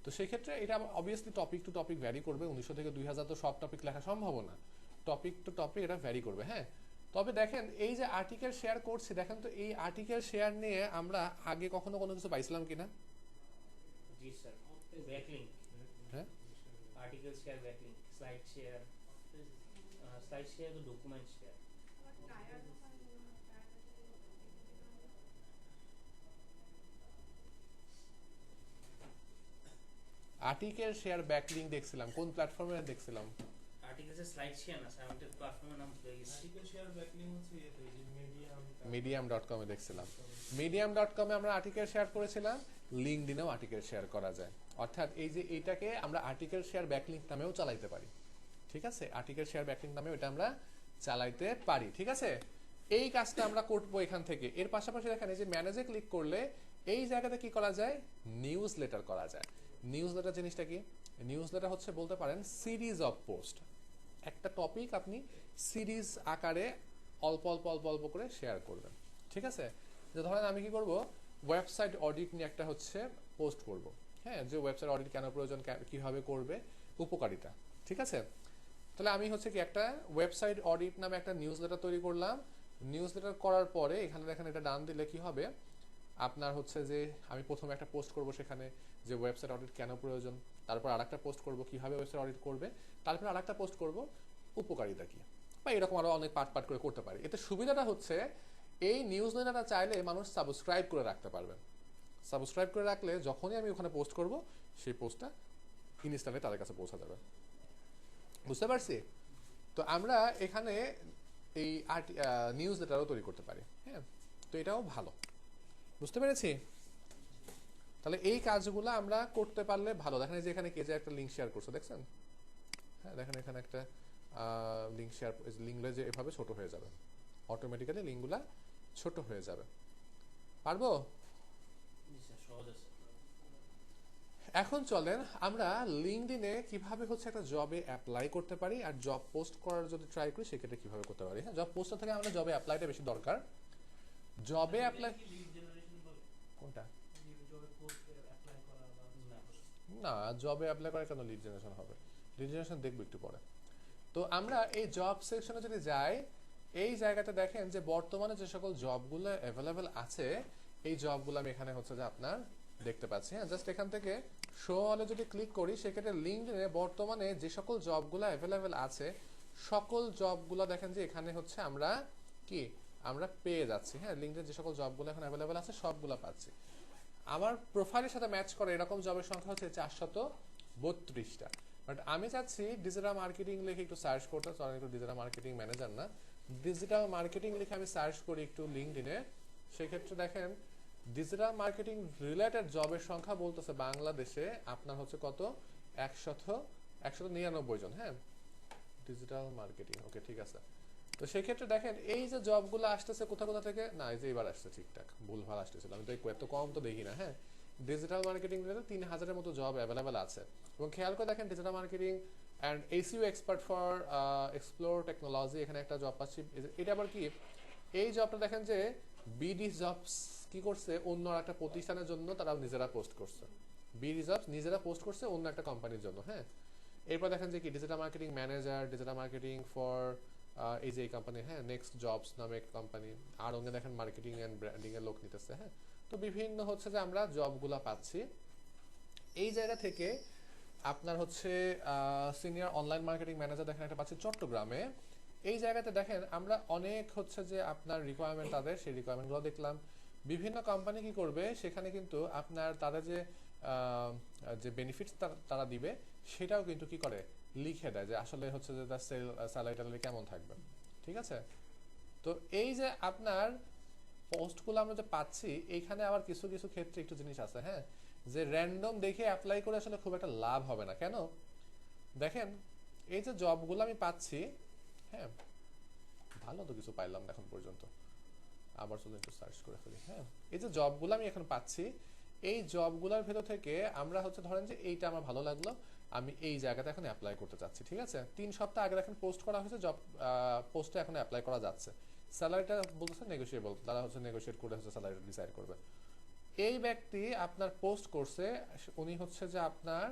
তো সেই ক্ষেত্রে এটা obviously topic to topic vary করবে, 1900 থেকে 2000 তো সব টপিক লেখা সম্ভব না, টপিক টু টপিক এটা ভ্যারি করবে। হ্যাঁ, তবে দেখেন এই যে আর্টিকেল শেয়ার করছি, দেখেন তো এই আর্টিকেল শেয়ার নিয়ে আমরা আগে কখনো কোনো কিছু পাইছিলাম কিনা? জি স্যার, ব্যাকলিংক, হ্যাঁ, article share, backlink, slide share, slide share তো document share. Article share backlink দেখছিলাম, কোন প্ল্যাটফর্মে দেখছিলাম? আর্টিকেলের স্লাইড শেয়ার না স্যার, আমাদের প্ল্যাটফর্মের নাম ভুলে গেছি। আর্টিকেল শেয়ার ব্যাকলিংক হচ্ছে এতে যে medium.com এ দেখছিলাম। medium.com এ আমরা আর্টিকেল শেয়ার করেছিলাম, লিঙ্কডইনেও আর্টিকেল শেয়ার করা যায়। অর্থাৎ এই যে এইটাকে আমরা আর্টিকেল শেয়ার ব্যাকলিংক নামেও চালাইতে পারি। ঠিক আছে, আর্টিকেল শেয়ার ব্যাকলিংক নামেও এটা আমরা চালাইতে পারি। ঠিক আছে, এই কাজটা আমরা করব এখান থেকে। এর পাশাপাশি দেখেন এই যে ম্যানেজে ক্লিক করলে এই জায়গাতে কি করা যায়, নিউজ লেটার করা যায়। নিউজ লেটার জিনিসটা কি? নিউজ লেটার হচ্ছে বলতে পারেন সিরিজ অফ পোস্ট, একটা টপিক আপনি সিরিজ আকারে অল্প অল্প অল্প অল্প করে শেয়ার করবেন। ঠিক আছে, যে ধরেন আমি কি করব, ওয়েবসাইট অডিট নিয়ে একটা হচ্ছে পোস্ট করব। হ্যাঁ, যে ওয়েবসাইট অডিট কেন প্রয়োজন, কিভাবে করবে, উপকারিতা। ঠিক আছে, তাহলে আমি হচ্ছে কি একটা ওয়েবসাইট অডিট নামে একটা নিউজ লেটার তৈরি করলাম। নিউজ লেটার করার পরে এখানে দেখেন এটা ডান দিলে কি হবে, আপনার হচ্ছে যে আমি প্রথমে একটা পোস্ট করব সেখানে যে ওয়েবসাইট অডিট কেন প্রয়োজন, তারপর আরেকটা পোস্ট করব কিভাবে ওয়েবসাইট অডিট করবে, তারপর আরেকটা পোস্ট করব উপকারিতা কি, বা এরকম আরো অনেক পার্ট পার্ট করে করতে পারি। এতে সুবিধাটা হচ্ছে এই নিউজ লেটারটা চাইলে মানুষ সাবস্ক্রাইব করে রাখতে পারবেন। সাবস্ক্রাইব করে রাখলে যখনই আমি ওখানে পোস্ট করব সেই পোস্টটা ইনস্ট্যান্টলি তাদের কাছে পৌঁছা যাবে। বুঝতে পারছি? তো আমরা এখানে এই নিউজ লেটারও তৈরি করতে পারি। হ্যাঁ, তো এটাও ভালো। বুঝতে পেরেছি? তাহলে এই কাজগুলো আমরা করতে পারলে ভালো। দেখেন যে এখানে কে যে একটা লিঙ্ক শেয়ার করছে দেখছেন? হ্যাঁ, দেখেন এখানে একটা লিঙ্ক শেয়ার, লিঙ্কগুলো যে এভাবে ছোট হয়ে যাবে, অটোমেটিক্যালি লিঙ্কগুলা ছোট হয়ে যাবে। পারবো? এখন চলেন আমরা লিঙ্কডইনে কিভাবে হচ্ছে একটা জবে অ্যাপ্লাই করতে পারি আর জব পোস্ট করার যদি ট্রাই করি সেক্ষেত্রে কিভাবে করতে পারি। হ্যাঁ, জব পোস্টার থেকে আমরা জবে অ্যাপ্লাইটা বেশি দরকার। জবে অ্যাপ্লাই কোনটা? না, জবে অ্যাপ্লাই করে কেন লিড জেনারেশন হবে? লিড জেনারেশন দেখবো একটু পরে। তো আমরা এই জব সেকশনে যদি যাই, এই জায়গাতে দেখেন যে বর্তমানে যে সকল জবগুলো অ্যাভেলেবেল আছে এই জবগুলো আমি এখানে হচ্ছে যে আপনার দেখতে পাচ্ছি। হ্যাঁ, জাস্ট এখান থেকে শো অলে যদি ক্লিক করি সেক্ষেত্রে লিঙ্কডইনে বর্তমানে যে সকল জবগুলো অ্যাভেলেবেল আছে সকল জবগুলো দেখেন যে এখানে হচ্ছে আমরা কি আমরা পেয়ে যাচ্ছি। হ্যাঁ, লিঙ্কডইনে যে সকল জবগুলো এখন অ্যাভেলেবেল আছে সবগুলো পাচ্ছি। আমার প্রোফাইলের সাথে ম্যাচ করে এরকম জবের সংখ্যা হচ্ছে 432টা। বাট আমি চাচ্ছি ডিজিটাল মার্কেটিং লিখে একটু সার্চ করতে, চলেন একটু ডিজিটাল মার্কেটিং ম্যানেজার না, ডিজিটাল মার্কেটিং লিখে আমি সার্চ করি একটু লিঙ্কডইনে। সেক্ষেত্রে দেখেন ডিজিটাল মার্কেটিং রিলেটেড জবের সংখ্যা বলতেছে বাংলাদেশে আপনার হচ্ছে কত, 199 জন। হ্যাঁ, ডিজিটাল মার্কেটিং, ওকে ঠিক আছে। তো সেক্ষেত্রে দেখেন এই যে জবগুলো আসতেছে কোথা কোথা থেকে, না এই যে এবার আসছে ঠিকঠাক, ভুলভাল আসতেছিল, আমি তো এত কম তো দেখি না। হ্যাঁ, ডিজিটাল মার্কেটিং রিলেটেড 3000-এর মতো জব অ্যাভেলেবেল আছে। এবং খেয়াল করে দেখেন digital marketing and SEO expert for explore technology, এখানে একটা জব পাচ্ছি। এটা আবার কি, এই জবটা দেখেন যে বিডি জবস কি করছে, অন্য একটা প্রতিষ্ঠানের জন্য তারা নিজেরা পোস্ট করছে, বিডি জবস নিজেরা পোস্ট করছে অন্য একটা কোম্পানির জন্য। হ্যাঁ, এরপর দেখেন যে কি digital marketing manager, digital marketing for এই যে এই কোম্পানি, হ্যাঁ নেক্সট জবস নামে কোম্পানি, আর অন্য দেখেন মার্কেটিং এন্ড ব্র্যান্ডিং এর লোক নিতেছে। হ্যাঁ, তো বিভিন্ন হচ্ছে যে আমরা জবগুলা পাচ্ছি। এই জায়গা থেকে আপনার হচ্ছে সিনিয়র অনলাইন মার্কেটিং ম্যানেজার দেখেন একটা পাচ্ছি চট্টগ্রামে। এই জায়গাতে দেখেন আমরা অনেক হচ্ছে যে আপনার রিকোয়ারমেন্ট, তাদের সেই রিকোয়ারমেন্টগুলো দেখলাম। বিভিন্ন কোম্পানি কি করবে সেখানে কিন্তু আপনার তাদের যে বেনিফিটস তারা দিবে সেটাও কিন্তু কি করে লিখে দেয়, যে আসলে হচ্ছে যে তার স্যালারি কেমন থাকবে। ঠিক আছে, তো এই যে আপনার পোস্টগুলো আমরা যে পাচ্ছি এইখানে আবার কিছু কিছু ক্ষেত্রে একটু জিনিস আছে, হ্যাঁ, যে র্যান্ডম দেখে অ্যাপ্লাই করে আসলে খুব একটা লাভ হবে না। কেন? দেখেন এই যে জবগুলো আমি পাচ্ছি, হ্যাঁ, ভালো তো কিছু পাইলাম না এখন পর্যন্ত, আবার চলো একটু সার্চ করে ফেলি। হ্যাঁ, এই যে জবগুলো আমি এখন পাচ্ছি, এই জবগুলোর ভেতর থেকে আমরা হচ্ছে ধরেন যে এইটা আমার ভালো লাগলো, আমি এই জায়গাতে এখন অ্যাপ্লাই করতে চাচ্ছি, ঠিক আছে। 3 সপ্তাহ আগে দেখেন পোস্ট করা হয়েছে, জব পোস্টে এখন অ্যাপ্লাই করা যাচ্ছে। স্যালারিটা বলতেছে নেগোশিয়েবল, তারা হচ্ছে নেগোশিয়েট করে হচ্ছে স্যালারিটা ডিসাইড করবে। এই ব্যক্তি আপনার পোস্ট করছে, উনি হচ্ছে যে আপনার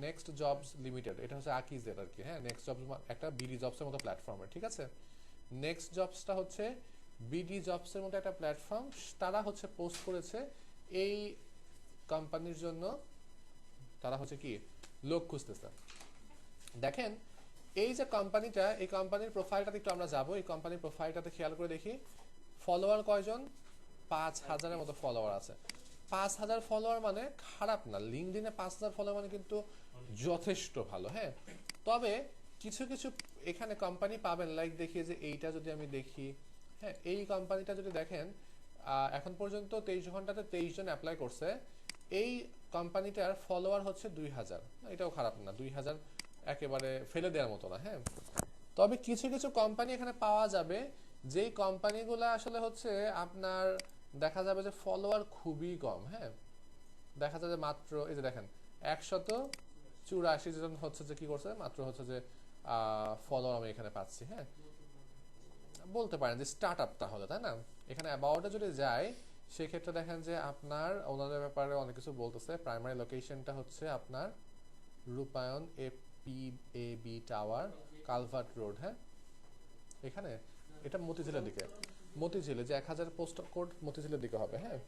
নেক্সট জবস লিমিটেড, এটা হচ্ছে আকিজের আর কি, হ্যাঁ, নেক্সট জবস একটা বিডি জবসের মতো প্ল্যাটফর্মে, ঠিক আছে। নেক্সট জবসটা হচ্ছে বিডি জবসের মতো একটা প্ল্যাটফর্ম, তারা হচ্ছে পোস্ট করেছে এই কোম্পানির জন্য, তারা হচ্ছে কি লোক খুঁজতেছে। দেখেন এই যে কোম্পানিটা, এই কোম্পানির প্রোফাইলটাতে একটু আমরা যাবো, এই কোম্পানির প্রোফাইলটাতে খেয়াল করে দেখি ফলোয়ার কয়জন, 5000-এর মতো ফলোয়ার আছে। 5000 ফলোয়ার মানে খারাপ না, লিঙ্কডইনে 5000 ফলোয়ার মানে কিন্তু যথেষ্ট ভালো, হ্যাঁ। তবে কিছু কিছু এখানে কোম্পানি পাবেন, লাইক দেখি যে এইটা যদি আমি দেখি, হ্যাঁ, এই কোম্পানিটা যদি দেখেন এখন পর্যন্ত 23 ঘন্টাতে 23 জন অ্যাপ্লাই করছে। এই কোম্পানিটার ফলোয়ার হচ্ছে 2000, এটাও খারাপ না, 2000 একেবারে ফেলে দেওয়ার মতো না, হ্যাঁ। তবে কিছু কিছু কোম্পানি এখানে পাওয়া যাবে, যেই কোম্পানিগুলো আসলে হচ্ছে আপনার দেখা যাবে যে ফলোয়ার খুবই কম, হ্যাঁ, দেখা যায় যে মাত্র এই যে দেখেন 184 জন হচ্ছে যে কি করছে, মাত্র হচ্ছে যে ফলোয়ার আমি এখানে পাচ্ছি, হ্যাঁ। বলতে পারেন যে স্টার্ট আপ তাহলে, তাই না। এখানে অ্যাবাউটে যদি যাই সেক্ষেত্রে দেখেন যে আপনার ওনাদের ব্যাপারে অনেক কিছু বলতেছে। প্রাইমারি লোকেশনটা হচ্ছে আপনার রূপায়ণ APAB টাওয়ার, কালভার্ট রোড, হ্যাঁ, এখানে এটা মতিঝিলের দিকে, মতিঝিলে যে 1000 পোস্ট কোড মতিঝিলের দিকে হবে, হ্যাঁ।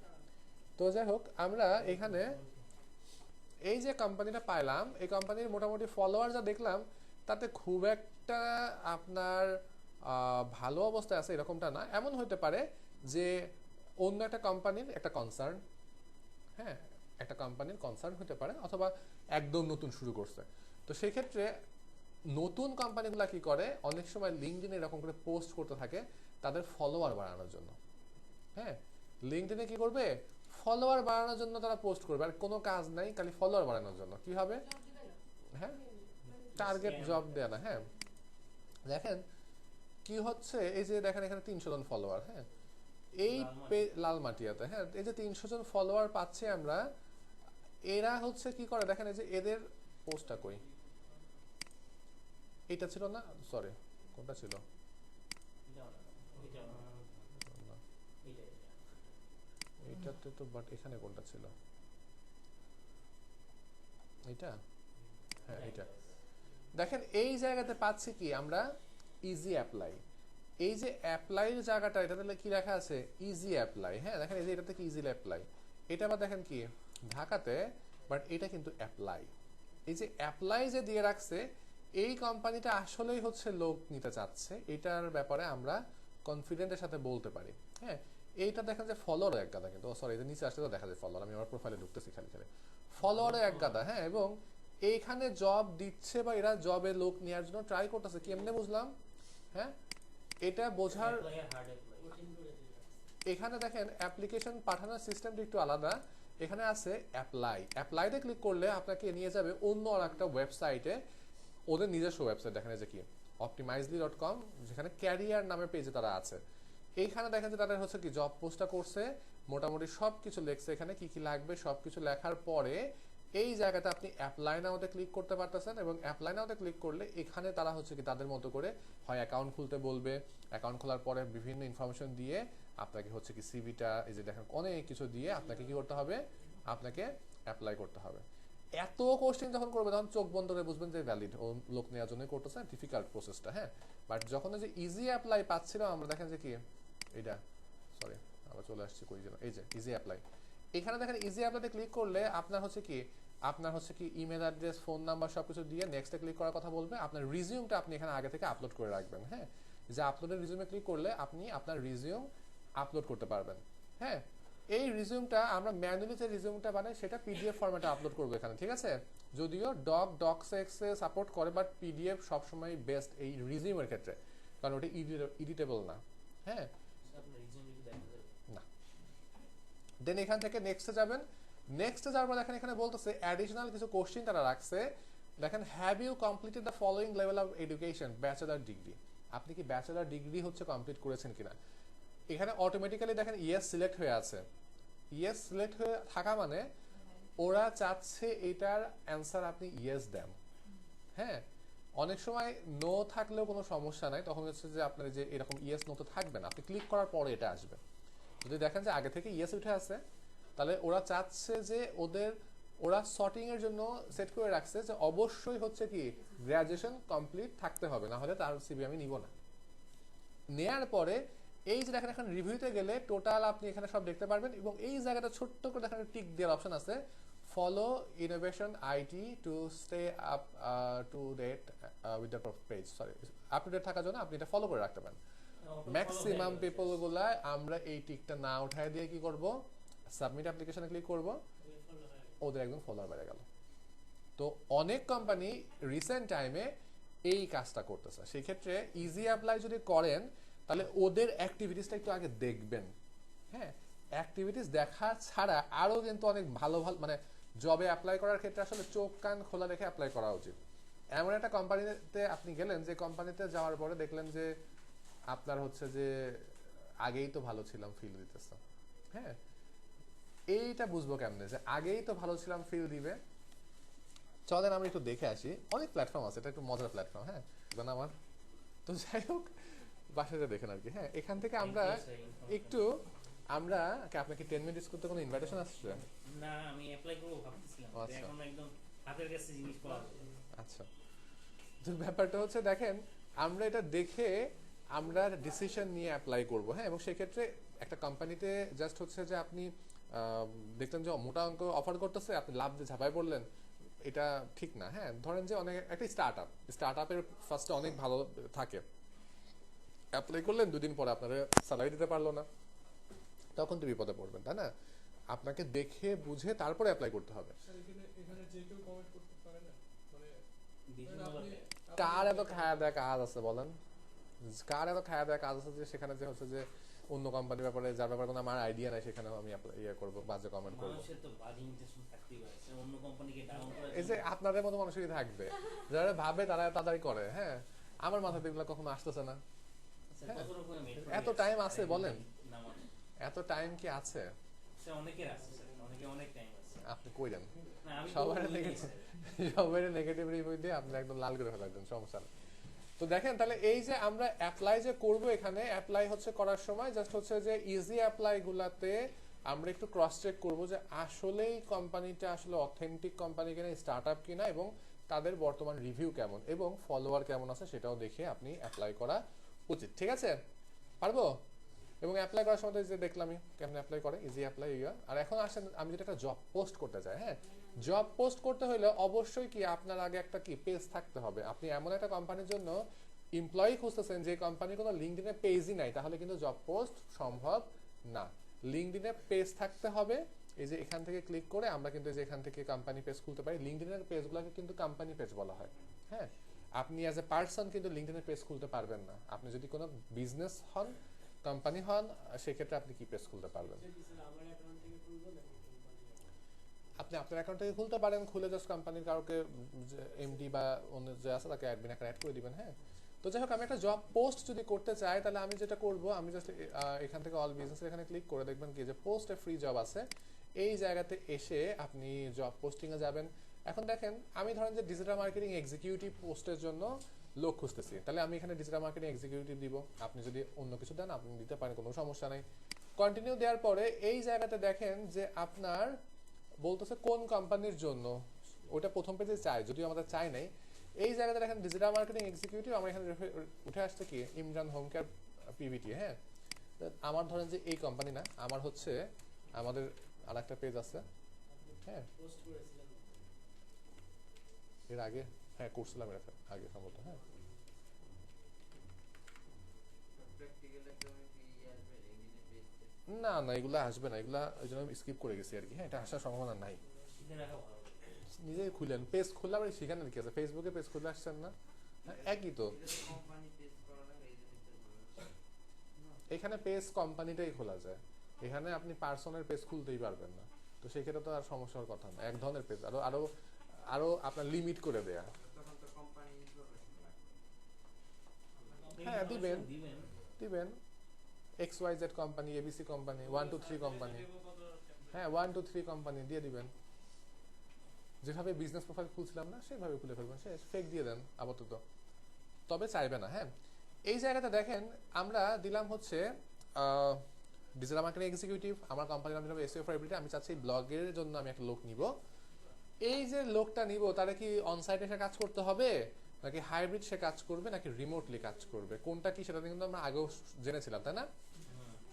তো যাই হোক, আমরা এখানে এই যে কোম্পানিটা পাইলাম, এই কোম্পানির মোটামুটি ফলোয়ার যা দেখলাম তাতে খুব একটা আপনার ভালো অবস্থায় আছে এরকমটা না। এমন হতে পারে যে অন্য একটা কোম্পানির একটা কনসার্ন, হ্যাঁ, একটা কোম্পানির কনসার্ন হতে পারে, অথবা একদম নতুন শুরু করছে। তো সেই ক্ষেত্রে নতুন কোম্পানিগুলো কি করে, অনেক সময় লিঙ্কডইনে এরকম করে পোস্ট করতে থাকে তাদের ফলোয়ার বাড়ানোর জন্য, হ্যাঁ। লিঙ্কডইনে কি করবে, ফলোয়ার বাড়ানোর জন্য তারা পোস্ট করবে, আর কোনো কাজ নাই, খালি ফলোয়ার বাড়ানোর জন্য। কি হবে, হ্যাঁ, টার্গেট জব দেয়া না, হ্যাঁ। দেখেন কি হচ্ছে, এই যে দেখেন এখানে 300 জন ফলোয়ার, হ্যাঁ, এই লালমাটিয়াতে, হ্যাঁ, এই যে 300 জন ফলোয়ার পাচ্ছি আমরা। এরা হচ্ছে কি করে দেখেন, এই যে এদের পোস্টটা কই, এইটা ছিল না, সরি কোনটা ছিল, এইটাতে তো, বাট এখানে কোনটা ছিল, এইটা, হ্যাঁ এইটা। দেখেন এই জায়গাতে পাচ্ছি কি আমরা, ইজি অ্যাপ্লাই। এই যে অ্যাপ্লাইয়ের জায়গাটা, এটাতে কি লেখা আছে, ইজি অ্যাপ্লাই, হ্যাঁ। দেখেন এই যে এটাতে কি ইজি অ্যাপ্লাই, এটা আবার দেখেন কি ঢাকাতে, বাট এটা কিন্তু অ্যাপ্লাই। এই যে অ্যাপ্লাই যে দিয়ে রাখছে, এই কোম্পানিটা আসলেই হচ্ছে লোক নিতে চাচ্ছে, এটার ব্যাপারে আমরা কনফিডেন্টের সাথে বলতে পারি, হ্যাঁ। এইটা দেখেন যে ফলোয়ারও এক গাদা, কিন্তু সরি এটা নিচে আসলে তো দেখা যায় ফলোয়ার, আমি আমার প্রোফাইলে ঢুকতেছি খালি খালি, ফলোয়ারও এক গাদা, হ্যাঁ। এবং এইখানে জব দিচ্ছে বা এরা জবে লোক নেওয়ার জন্য ট্রাই করতেছে, কেমনে বুঝলাম, হ্যাঁ, এটা বোঝার, এখানে দেখেন অ্যাপ্লিকেশন পাঠানোর সিস্টেমটা একটু আলাদা। এখানে আছে অ্যাপ্লাই, অ্যাপ্লাইতে ক্লিক করলে আপনাকে নিয়ে যাবে অন্য আর একটা ওয়েবসাইটে, ওদের নিজস্ব ওয়েবসাইট, দেখেন যে কি optimizely.com, যেখানে ক্যারিয়ার নামের পেজে তারা আছে। এইখানে দেখেন যে তাদের হচ্ছে কি জব পোস্টটা করছে, মোটামুটি সবকিছু লেখছে, এখানে কি কি লাগবে সবকিছু লেখার পরে এই জায়গাতে আপনি অ্যাপ্লাই নাওতে ক্লিক করতে পারতেছেন, এবং অ্যাপ্লাই নাওতে ক্লিক করলে এখানে তারা হচ্ছে কি তাদের মতো করে হয় অ্যাকাউন্ট খুলতে বলবে, অ্যাকাউন্ট খোলার পরে বিভিন্ন ইনফরমেশন দিয়ে আপনাকে হচ্ছে কি সিভিটা, এই যে দেখেন অনেক কিছু দিয়ে আপনাকে কি করতে হবে, আপনাকে অ্যাপ্লাই করতে হবে। এত কোশ্চেন যখন করবে তখন চোখ বন্ধ করে বুঝবেন যে ভ্যালিড, ও লোক নেওয়ার জন্য করতেছে, ডিফিকাল্ট প্রসেসটা, হ্যাঁ। বাট যখন যে ইজি অ্যাপ্লাই পাচ্ছিলাম আমরা, দেখেন যে কি এটা, সরি আবার চলে আসছে কই যেন, এই যে ইজি অ্যাপ্লাই। এখানে দেখেন ইজি অ্যাপ্লাইতে ক্লিক করলে আপনার হচ্ছে কি ইমেল অ্যাড্রেস, ফোন নাম্বার সবকিছু দিয়ে নেক্সটে ক্লিক করার কথা বলবে। আপনার রিজিউমটা আপনি এখানে আগে থেকে আপলোড করে রাখবেন, হ্যাঁ। যে আপলোডের রিজিউমে ক্লিক করলে আপনি আপনার রিজিউম আপলোড করতে পারবেন, হ্যাঁ। এই রিজিউমটা আমরা ম্যানুয়ালি যে রিজিউমটা বানাই সেটা পিডিএফ ফরম্যাটে আপলোড করবো এখানে, ঠিক আছে। যদিও ডক্সএক্সে সাপোর্ট করে, বাট পিডিএফ সবসময় বেস্ট এই রিজিউমের ক্ষেত্রে, কারণ ওটা এডিটেবল না, হ্যাঁ। দেন এখান থেকে নেক্সটে যাবেন। নেক্সটে যাওয়ার পর দেখেন এখানে বলতেছে অ্যাডিশনাল কিছু কোশ্চেন তারা রাখছে। দেখেন have you completed the following level of education, bachelor degree, আপনি কি ব্যাচেলার ডিগ্রি হচ্ছে কমপ্লিট করেছেন কিনা। এখানে অটোমেটিক্যালি দেখেন ইয়েস সিলেক্ট হয়ে আছে। ইয়েস সিলেক্ট হয়ে থাকা মানে ওরা চাচ্ছে এটার অ্যান্সার আপনি ইয়েস দেন। হ্যাঁ, অনেক সময় নো থাকলেও কোনো সমস্যা নাই, তখন হচ্ছে যে আপনার যে এরকম ইয়েস নো তো থাকবে না, আপনি ক্লিক করার পরে এটা আসবে। যদি দেখেন যে আগে থেকে ইয়েস উঠে আছে, তাহলে ওরা চাচ্ছে যে ওরা সর্টিং এর জন্য সেট করে রাখছে যে অবশ্যই হচ্ছে কি গ্রাজুয়েশন কমপ্লিট থাকতে হবে, না হলে তার সিভি আমি নিব না। নেয়ার পরে এই যে দেখেন এখন রিভিউতে গেলে টোটাল আপনি এখানে সব দেখতে পারবেন, এবং এই জায়গাটা ছোট্ট করে দেখেন টিক দেওয়ার অপশন আছে, follow Innovation IT to stay up to date with the page, sorry up to date থাকার জন্য আপনি এটা ফলো করে রাখতে পারেন। ম্যাক্সিমাম পিপল গুলা আমরা এই টিকটা না উঠায় দিয়ে কি করব, সাবমিট অ্যাপ্লিকেশনে ক্লিক করব, ওদের একদম ফলোয়ার বেড়ে গেল। তো অনেক কোম্পানি রিসেন্ট টাইমে এই কাজটা করতেছে। সেই ক্ষেত্রে ইজি অ্যাপ্লাই যদি করেন তাহলে ওদের অ্যাক্টিভিটিসটা একটু আগে দেখবেন। হ্যাঁ, অ্যাক্টিভিটিস দেখা ছাড়া আরো কিন্তু অনেক ভালো ভালো মানে জবে অ্যাপ্লাই করার ক্ষেত্রে আসলে চোখ কান খোলা রেখে অ্যাপ্লাই করা উচিত। এমন একটা কোম্পানিতে আপনি গেলেন যে কোম্পানিতে যাওয়ার পরে দেখলেন যে আপনার হচ্ছে যে আগেই তো ভালো ছিলাম ফিল দিতেছে। হ্যাঁ, এইটা বুঝবো কেমনে যে আগেই তো ভালো ছিলাম ফিল দিবে। চলেন আমরা একটু দেখে আসি, অনেক প্ল্যাটফর্ম আছে, এটা একটু মজার প্ল্যাটফর্ম। হ্যাঁ, আমার তো যাই হোক বাসাটা দেখেন আর কি। হ্যাঁ, এখান থেকে আমরা একটু আমরা আপনাকে 10 মিনিট করতে কোনো ইনভাইটেশন আসছে না, আমি অ্যাপ্লাই করব ভাবতেছিলাম, এখন একদম হাতের কাছে জিনিস পাওয়া যায়। আচ্ছা, তো ব্যাপারটা হচ্ছে দেখেন আমরা এটা দেখে আমরা ডিসিশন নিয়ে অ্যাপ্লাই করব। হ্যাঁ, এবং সেক্ষেত্রে একটা কোম্পানিতে জাস্ট হচ্ছে যে আপনি দেখলেন যে মোটা অঙ্ক অফার করতেছে, আপনি লাভ দিয়ে ঝাঁপাই পড়লেন, এটা ঠিক না। হ্যাঁ, ধরেন যে অনেক একটা স্টার্ট আপের ফার্স্টে অনেক ভালো থাকে, অ্যাপ্লাই করলেন 2 দিন পরে আপনারা স্যালারি দিতে পারলো না, তখন তো বিপদে পড়বেন, তাই না? আপনাকে দেখে বুঝে তারপরে অ্যাপ্লাই করতে হবে। এখানে যে কেউ কমেন্ট করতে পারে না, মানে কার এত খায়া দেয়া কাজ আছে বলেন, কার এত খায়া দেয়া কাজ আছে যে সেখানে যে হচ্ছে যে অন্য কোম্পানির ব্যাপারে যার ব্যাপারে কোনো আমার আইডিয়া নাই সেখানে আমি ইয়ে করবো, বাজে কমেন্ট করবো। মানুষের তো বাজে ইন্টেনশন থাকতেই পারে, অন্য কোম্পানিকে ডাউন করার এই যে আপনাদের মতো মানুষই থাকবে যারা ভাবে তারা তাড়াতাড়ি করে। হ্যাঁ, আমার মাথাতে এগুলো কখনো আসতেছে না। এত টাইম আছে বলেন, এত টাইম কি আছে? অনেকের আছে, অনেকে অনেক টাইম আছে। আপনি কই যান, সবাই নেগেটিভ রিভিউ দিয়ে আপনি একদম লাল করে ফেলার জন্য সমস্যা। তো দেখেন তাহলে এই যে আমরা অ্যাপ্লাই যে করব, এখানে অ্যাপ্লাই হচ্ছে করার সময় জাস্ট হচ্ছে যে ইজি অ্যাপ্লাই গুলাতে আমরা একটু ক্রস চেক করব যে আসলেই কোম্পানিটা আসলে অথেন্টিক কোম্পানি কিনা, স্টার্টআপ কিনা, এবং তাদের বর্তমান রিভিউ কেমন এবং ফলোয়ার কেমন আছে সেটাও দেখে আপনি অ্যাপ্লাই করা উচিত। ঠিক আছে, পারবো? এবং অ্যাপ্লাই করার সময় যে দেখলামই কেমন অ্যাপ্লাই করে, ইজি অ্যাপ্লাই ইয়া। আর এখন আসেন আমি যেটা একটা জব পোস্ট করতে চাই। হ্যাঁ, জব পোস্ট করতে হলে অবশ্যই কি আপনার আগে একটা কি পেজ থাকতে হবে। আপনি এমন একটা কোম্পানির জন্য এমপ্লয়ি খুঁজতেছেন যে কোম্পানির কোনো লিঙ্কডইনে পেজই নাই, তাহলে কিন্তু জব পোস্ট সম্ভব না। লিঙ্কডইনে পেজ থাকতে হবে। এই যে এখান থেকে ক্লিক করে আমরা কিন্তু যে এখান থেকে কোম্পানি পেজ খুলতে পারি। লিঙ্কডইনের পেজগুলোকে কিন্তু কোম্পানি পেজ বলা হয়। হ্যাঁ, আপনি অ্যাজ এ পার্সন কিন্তু লিঙ্কডইনের পেজ খুলতে পারবেন না। আপনি যদি কোনো বিজনেস হন, কোম্পানি হন, সেক্ষেত্রে আপনি কি পেজ খুলতে পারবেন? আপনি আপনার অ্যাকাউন্ট থেকে খুলতে পারেন, খুলে জাস্ট কোম্পানির কাউকে এমডি বা অন্য যে আছে তাকে অ্যাডমিন একটা অ্যাড করে দিবেন। হ্যাঁ, তো যাই হোক আমি একটা জব পোস্ট যদি করতে চাই তাহলে আমি যেটা করব, আমি জাস্ট এখান থেকে অল বিজনেস এখানে ক্লিক করে দেখবেন কি যে পোস্ট এ ফ্রি জব আছে, এই জায়গাতে এসে আপনি জব পোস্টিং এ যাবেন। এখন দেখেন আমি ধরেন যে ডিজিটাল মার্কেটিং এক্সিকিউটিভ পোস্টের জন্য লোক খুঁজতেছি, তাহলে আমি এখানে ডিজিটাল মার্কেটিং এক্সিকিউটিভ দিব। আপনি যদি অন্য কিছু দেন আপনি দিতে পারেন, কোনো সমস্যা নাই। কন্টিনিউ দেওয়ার পরে এই জায়গাতে দেখেন যে আপনার বলতেছে কোন কোম্পানির জন্য, ওটা প্রথম পেজে চাই, যদিও আমাদের চাই নাই। এই জায়গাতে দেখেন ডিজিটাল মার্কেটিং এক্সিকিউটিভ, আমার এখানে উঠে আসছে কি ইমরান হোম কেয়ার পিভিটি। হ্যাঁ, আমার ধরেন যে এই কোম্পানি না, আমার হচ্ছে আমাদের আর একটা পেজ আছে। হ্যাঁ, এর আগে হ্যাঁ করছিলাম, এর আগে সম্ভবত। হ্যাঁ, না না এগুলা আসবে না, এগুলা ওই জন্য স্কিপ করে গেছি আর কি। হ্যাঁ, এটা আসার সম্ভাবনা নাই। নিজে খুলেন পেজ খুললাম, সেখানে কি আছে, ফেসবুকে পেজ খুলে আসছেন না? হ্যাঁ, একই তো, এখানে পেজ কোম্পানিটাই খোলা যায়। এখানে আপনি পার্সনের পেজ খুলতেই পারবেন না, তো সেক্ষেত্রে তো আর সমস্যার কথা না। এক ধরনের পেজ আরো আরো আরো আপনার লিমিট করে দেয়া। হ্যাঁ দিবেন দিবেন XYZ company, ABC company, 1 2 3 company, হ্যাঁ 1 2 3 কোম্পানি দিয়ে দিবেন। যেভাবে বিজনেস প্রোফাইল খুলছিলাম না সেভাবে খুলে ফেলবেন, সে ফেক দিয়ে দেন আপাতত, তবে চাইবে না। হ্যাঁ এই জায়গাটা দেখেন আমরা দিলাম হচ্ছে ডিজিটাল মার্কেটিং এক্সিকিউটিভ, আমার কোম্পানির নাম দিলাম এসইও ফর এভরিডে। আমি চাচ্ছি ব্লগের জন্য আমি একটা লোক নিব। এই যে লোকটা নিব তারা কি অনসাইটে এসে কাজ করতে হবে, নাকি হাইব্রিড সে কাজ করবে, নাকি রিমোটলি কাজ করবে, কোনটা কি সেটা কিন্তু আমরা আগেও জেনেছিলাম তাই না?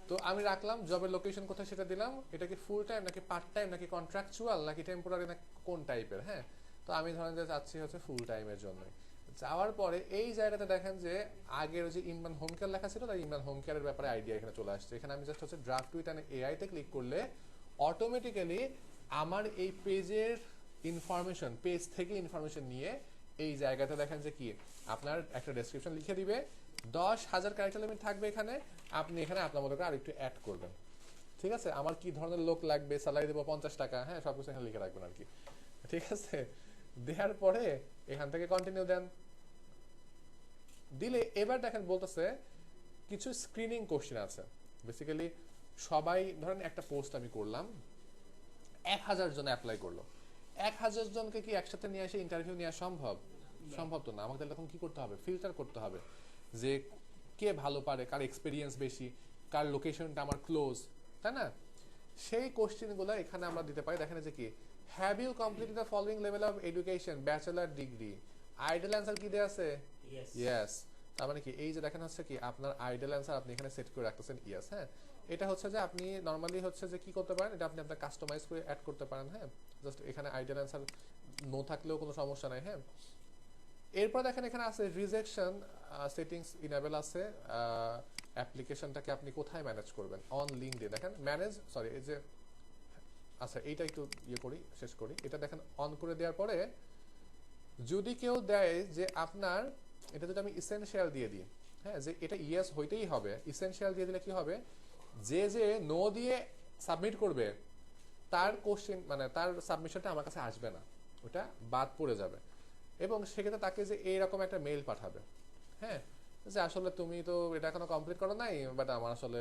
তো আমি রাখলাম জবের লোকেশন কোথায় সেটা দিলাম, এটা কি ফুল টাইম নাকি পার্ট টাইম নাকি কন্ট্রাকচুয়াল নাকি টেম্পোরারি নাকি কোন টাইপের। হ্যাঁ তো আমি ধরেন যে চাচ্ছি হচ্ছে ফুল টাইমের জন্য। যাওয়ার পরে এই জায়গাতে দেখেন যে আগের যে ইমরান হোম কেয়ার লেখা ছিল তাই ইমরান হোম কেয়ারের ব্যাপারে আইডিয়া এখানে চলে আসছে। এখানে আমি জাস্ট হচ্ছে ড্রাফট টুইট এন্ড এআই তে ক্লিক করলে অটোমেটিক্যালি আমার এই পেজের ইনফরমেশন, পেজ থেকে ইনফরমেশন নিয়ে এই জায়গাতে দেখেন যে কি আপনার একটা ডেসক্রিপশন লিখে দিবে, 10,000 ক্যারেক্টার লিমিট থাকবে এখানে, আপনি এখানে আপনার মতো করে আরেকটু অ্যাড করবেন। ঠিক আছে, আমার কি ধরনের লোক লাগবে, স্যালারি দেবো 50 টাকা, হ্যাঁ সবকিছু এখানে লিখে রাখবেন আর কি। ঠিক আছে, দেওয়ার পরে এখান থেকে কন্টিনিউ দেন। দিলে এবার দেখেন বলতেছে কিছু স্ক্রিনিং কোশ্চেন আছে। বেসিক্যালি সবাই ধরেন একটা পোস্ট আমি করলাম, 1000 জন অ্যাপ্লাই করলো, 1000 জনকে কি একসাথে নিয়ে এসে ইন্টারভিউ নেওয়া সম্ভব? সম্ভব তো না। আমাকে তখন কি করতে হবে, ফিল্টার করতে হবে যে কে ভালো পারে, কার এক্সপিরিয়েন্স বেশি, কার লোকেশনটা আমার ক্লোজ, তাই না? সেই কোশ্চেনগুলো এখানে আমরা দিতে পারি। দেখেন যে কি have you completed the following level of education, bachelor degree, ideal answer কি দেয়া আছে? ইয়েস। তার মানে কি এই যে দেখেন হচ্ছে কি আপনার আইডল অ্যান্সার আপনি এখানে সেট করে রাখতেছেন ইয়েস। হ্যাঁ এটা হচ্ছে যে আপনি নরমালি হচ্ছে যে কি করতে পারেন, এটা আপনি আপনার কাস্টমাইজ করে অ্যাড করতে পারেন। হ্যাঁ জাস্ট এখানে আইডল অ্যান্সার নো থাকলেও কোনো সমস্যা নাই। হ্যাঁ এরপর দেখেন এখানে আছে রিজেকশন সেটিংস ইনেবল আছে, অ্যাপ্লিকেশনটাকে আপনি কোথায় ম্যানেজ করবেন, অন লিঙ্কডইন। দেখেন ম্যানেজ, সরি এই যে আচ্ছা এইটা একটু ইয়ে করি, শেষ করি। এটা দেখেন অন করে দেওয়ার পরে যদি কেউ দেয় যে আপনার এটা যদি আমি ইসেনশিয়াল দিয়ে দিই, হ্যাঁ যে এটা ইয়েস হইতেই হবে, ইসেনশিয়াল দিয়ে দিলে কি হবে, যে যে নো দিয়ে সাবমিট করবে তার কোশ্চেন মানে তার সাবমিশনটা আমার কাছে আসবে না, ওটা বাদ পড়ে যাবে। এবং সেক্ষেত্রে তাকে যে এইরকম একটা মেইল পাঠাবে, হ্যাঁ যে আসলে তুমি তো এটা এখনো কমপ্লিট করো নাই, বাট আমার আসলে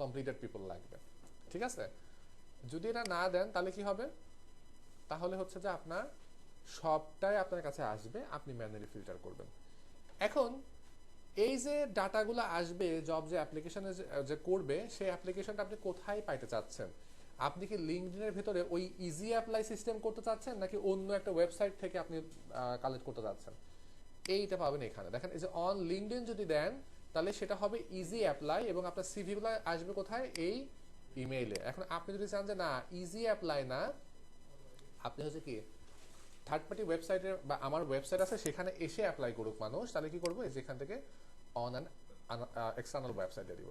কমপ্লিটেড পিপল লাগবে। ঠিক আছে, যদি এটা না দেন তাহলে কি হবে, তাহলে হচ্ছে যে আপনার সবটাই আপনার কাছে আসবে, আপনি ম্যানুয়ালি ফিল্টার করবেন। এখন এই যে ডাটাগুলো আসবে জব যে অ্যাপ্লিকেশনে যে করবে সেই অ্যাপ্লিকেশনটা আপনি কোথায় পাইতে চাচ্ছেন? আপনি কি লিঙ্কডইনের ভিতরে ওই ইজি অ্যাপ্লাই সিস্টেম করতে চাচ্ছেন, নাকি অন্য একটা ওয়েবসাইট থেকে আপনি কালেক্ট করতে চাচ্ছেন? এইটা পাবেন এখানে। দেখেন এই যে অন লিঙ্কডইন যদি দেন তাহলে সেটা হবে ইজি অ্যাপ্লাই, এবং আপনার সিভিগুলো আসবে কোথায়, এই ইমেইলে। এখন আপনি যদি চান যে না ইজি অ্যাপ্লাই না, আপনি হচ্ছে কি থার্ড পার্টি ওয়েবসাইটের বা আমার ওয়েবসাইট আছে সেখানে এসে অ্যাপ্লাই করুক মানুষ, তাহলে কি করবো, যেখান থেকে অন অ্যান এক্সটার্নাল ওয়েবসাইটে দিব,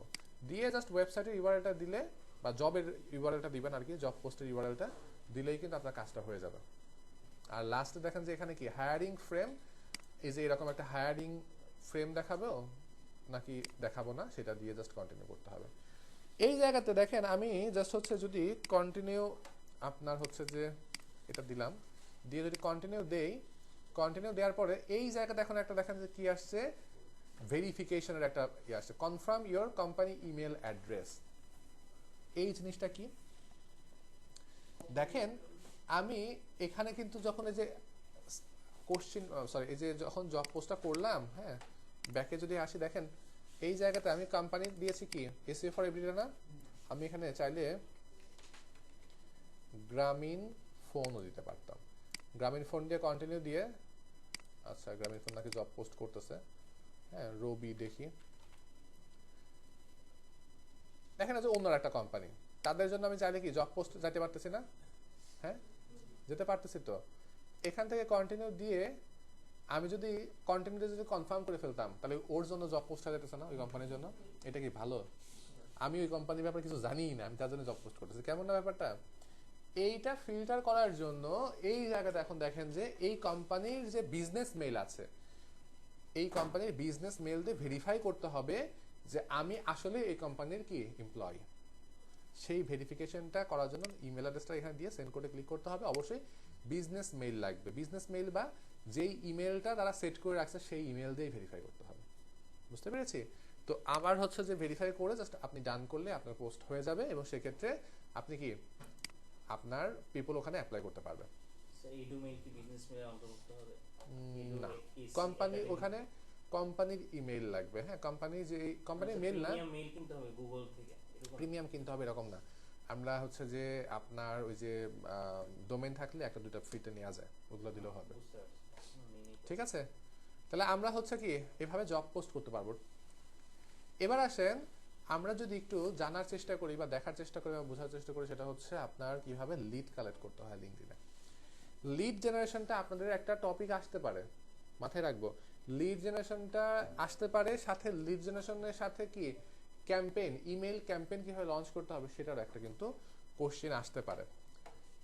দিয়ে জাস্ট ওয়েবসাইটের ইউআরএলটা দিলে বা জবের ইউআরএলটা দিবেন আর কি, জব পোস্টের ইউআরএলটা দিলেই কিন্তু আপনার কাজটা হয়ে যাবে। আর লাস্টে দেখেন যে এখানে কি হায়ারিং ফ্রেম, এই যে এরকম একটা হায়ারিং ফ্রেম দেখাবো নাকি দেখাবো না সেটা দিয়ে জাস্ট কন্টিনিউ করতে হবে। এই জায়গাতে দেখেন আমি জাস্ট হচ্ছে যদি কন্টিনিউ আপনার হচ্ছে যে এটা দিলাম, দিয়ে যদি কন্টিনিউ দেই, কন্টিনিউ দেওয়ার পরে এই জায়গাতে এখন একটা দেখেন যে কি আসছে, ভেরিফিকেশনের একটা ইয়ে আসছে, confirm your company email address. এই জিনিসটা কি দেখেন, আমি এখানে কিন্তু যখন এই যে কোশ্চেন সরি এই যে যখন জব পোস্টটা করলাম, হ্যাঁ ব্যাকে যদি আসি দেখেন এই জায়গাতে আমি কোম্পানি দিয়েছি কি এসইও ফর এভরিডে না, আমি এখানে চাইলে গ্রামীণ ফোনও দিতে পারতাম, গ্রামীণ ফোন দিয়ে কন্টিনিউ দিয়ে, আচ্ছা গ্রামীণ ফোন নাকি জব পোস্ট করতেছে, হ্যাঁ রবি দেখি, দেখেন যে অন্য একটা কোম্পানি, তাদের জন্য আমি চাইলে কি জব পোস্ট যেতে পারতেছি না, হ্যাঁ যেতে পারতেছি। তো এখান থেকে কন্টিনিউ দিয়ে আমি যদি কন্টিনিউ যদি কনফার্ম করে ফেলতাম তাহলে ওর জন্য জব পোস্টটা যেতেছে না, ওই কোম্পানির জন্য। এটা কি ভালো? আমি ওই কোম্পানির ব্যাপারে কিছু জানিই না, আমি তার জন্য জব পোস্ট করতেছি, কেমন না ব্যাপারটা? এইটা ফিল্টার করার জন্য এই জায়গাতে এখন দেখেন যে এই কোম্পানির যে বিজনেস মেইল আছে, এই কোম্পানির বিজনেস মেইল দিয়ে ভেরিফাই করতে হবে যে আমি আসলে এই কোম্পানির কি এমপ্লয়ি। সেই ভেরিফিকেশনটা করার জন্য ইমেল অ্যাড্রেসটা এখানে দিয়ে সেন্ড করে ক্লিক করতে হবে। অবশ্যই বিজনেস মেইল লাগবে, বিজনেস মেইল বা যেই ইমেলটা তারা সেট করে রাখছে সেই ইমেল দিয়েই ভেরিফাই করতে হবে। বুঝতে পেরেছি? তো আবার হচ্ছে যে ভেরিফাই করে জাস্ট আপনি ডান করলে আপনার পোস্ট হয়ে যাবে এবং সেক্ষেত্রে আপনি কি আপনার পিপল ওখানে অ্যাপ্লাই করতে পারবে। না, কোম্পানি ওখানে কোম্পানির ইমেল লাগবে। হ্যাঁ, কোম্পানি যে কোম্পানির মেইল না, মেইল কিনতে হবে গুগল থেকে, প্রিমিয়াম কিনতে হবে এরকম না। আমরা হচ্ছে যে আপনার ওই যে ডোমেইন থাকলে একটা দুটো ফ্রিতে নেওয়া যায়, ওগুলো দিলেও হবে। ঠিক আছে, তাহলে আমরা হচ্ছে কি এভাবে জব পোস্ট করতে পারবো। এবার আসেন আমরা যদি একটু জানার চেষ্টা করি বা দেখার চেষ্টা করি বা বোঝার চেষ্টা করি, সেটা হচ্ছে আপনার কিভাবে লিড কালেক্ট করতে হয় লিঙ্কডইনে। লিড জেনারেশনটা আপনাদের একটা টপিক আসতে পারে, মাথায় রাখবো। লিড জেনারেশনটা আসতে পারে, সাথে লিড জেনারেশনের সাথে কি ক্যাম্পেইন, ইমেল ক্যাম্পেইন কিভাবে লঞ্চ করতে হবে সেটারও একটা কিন্তু কোশ্চেন আসতে পারে।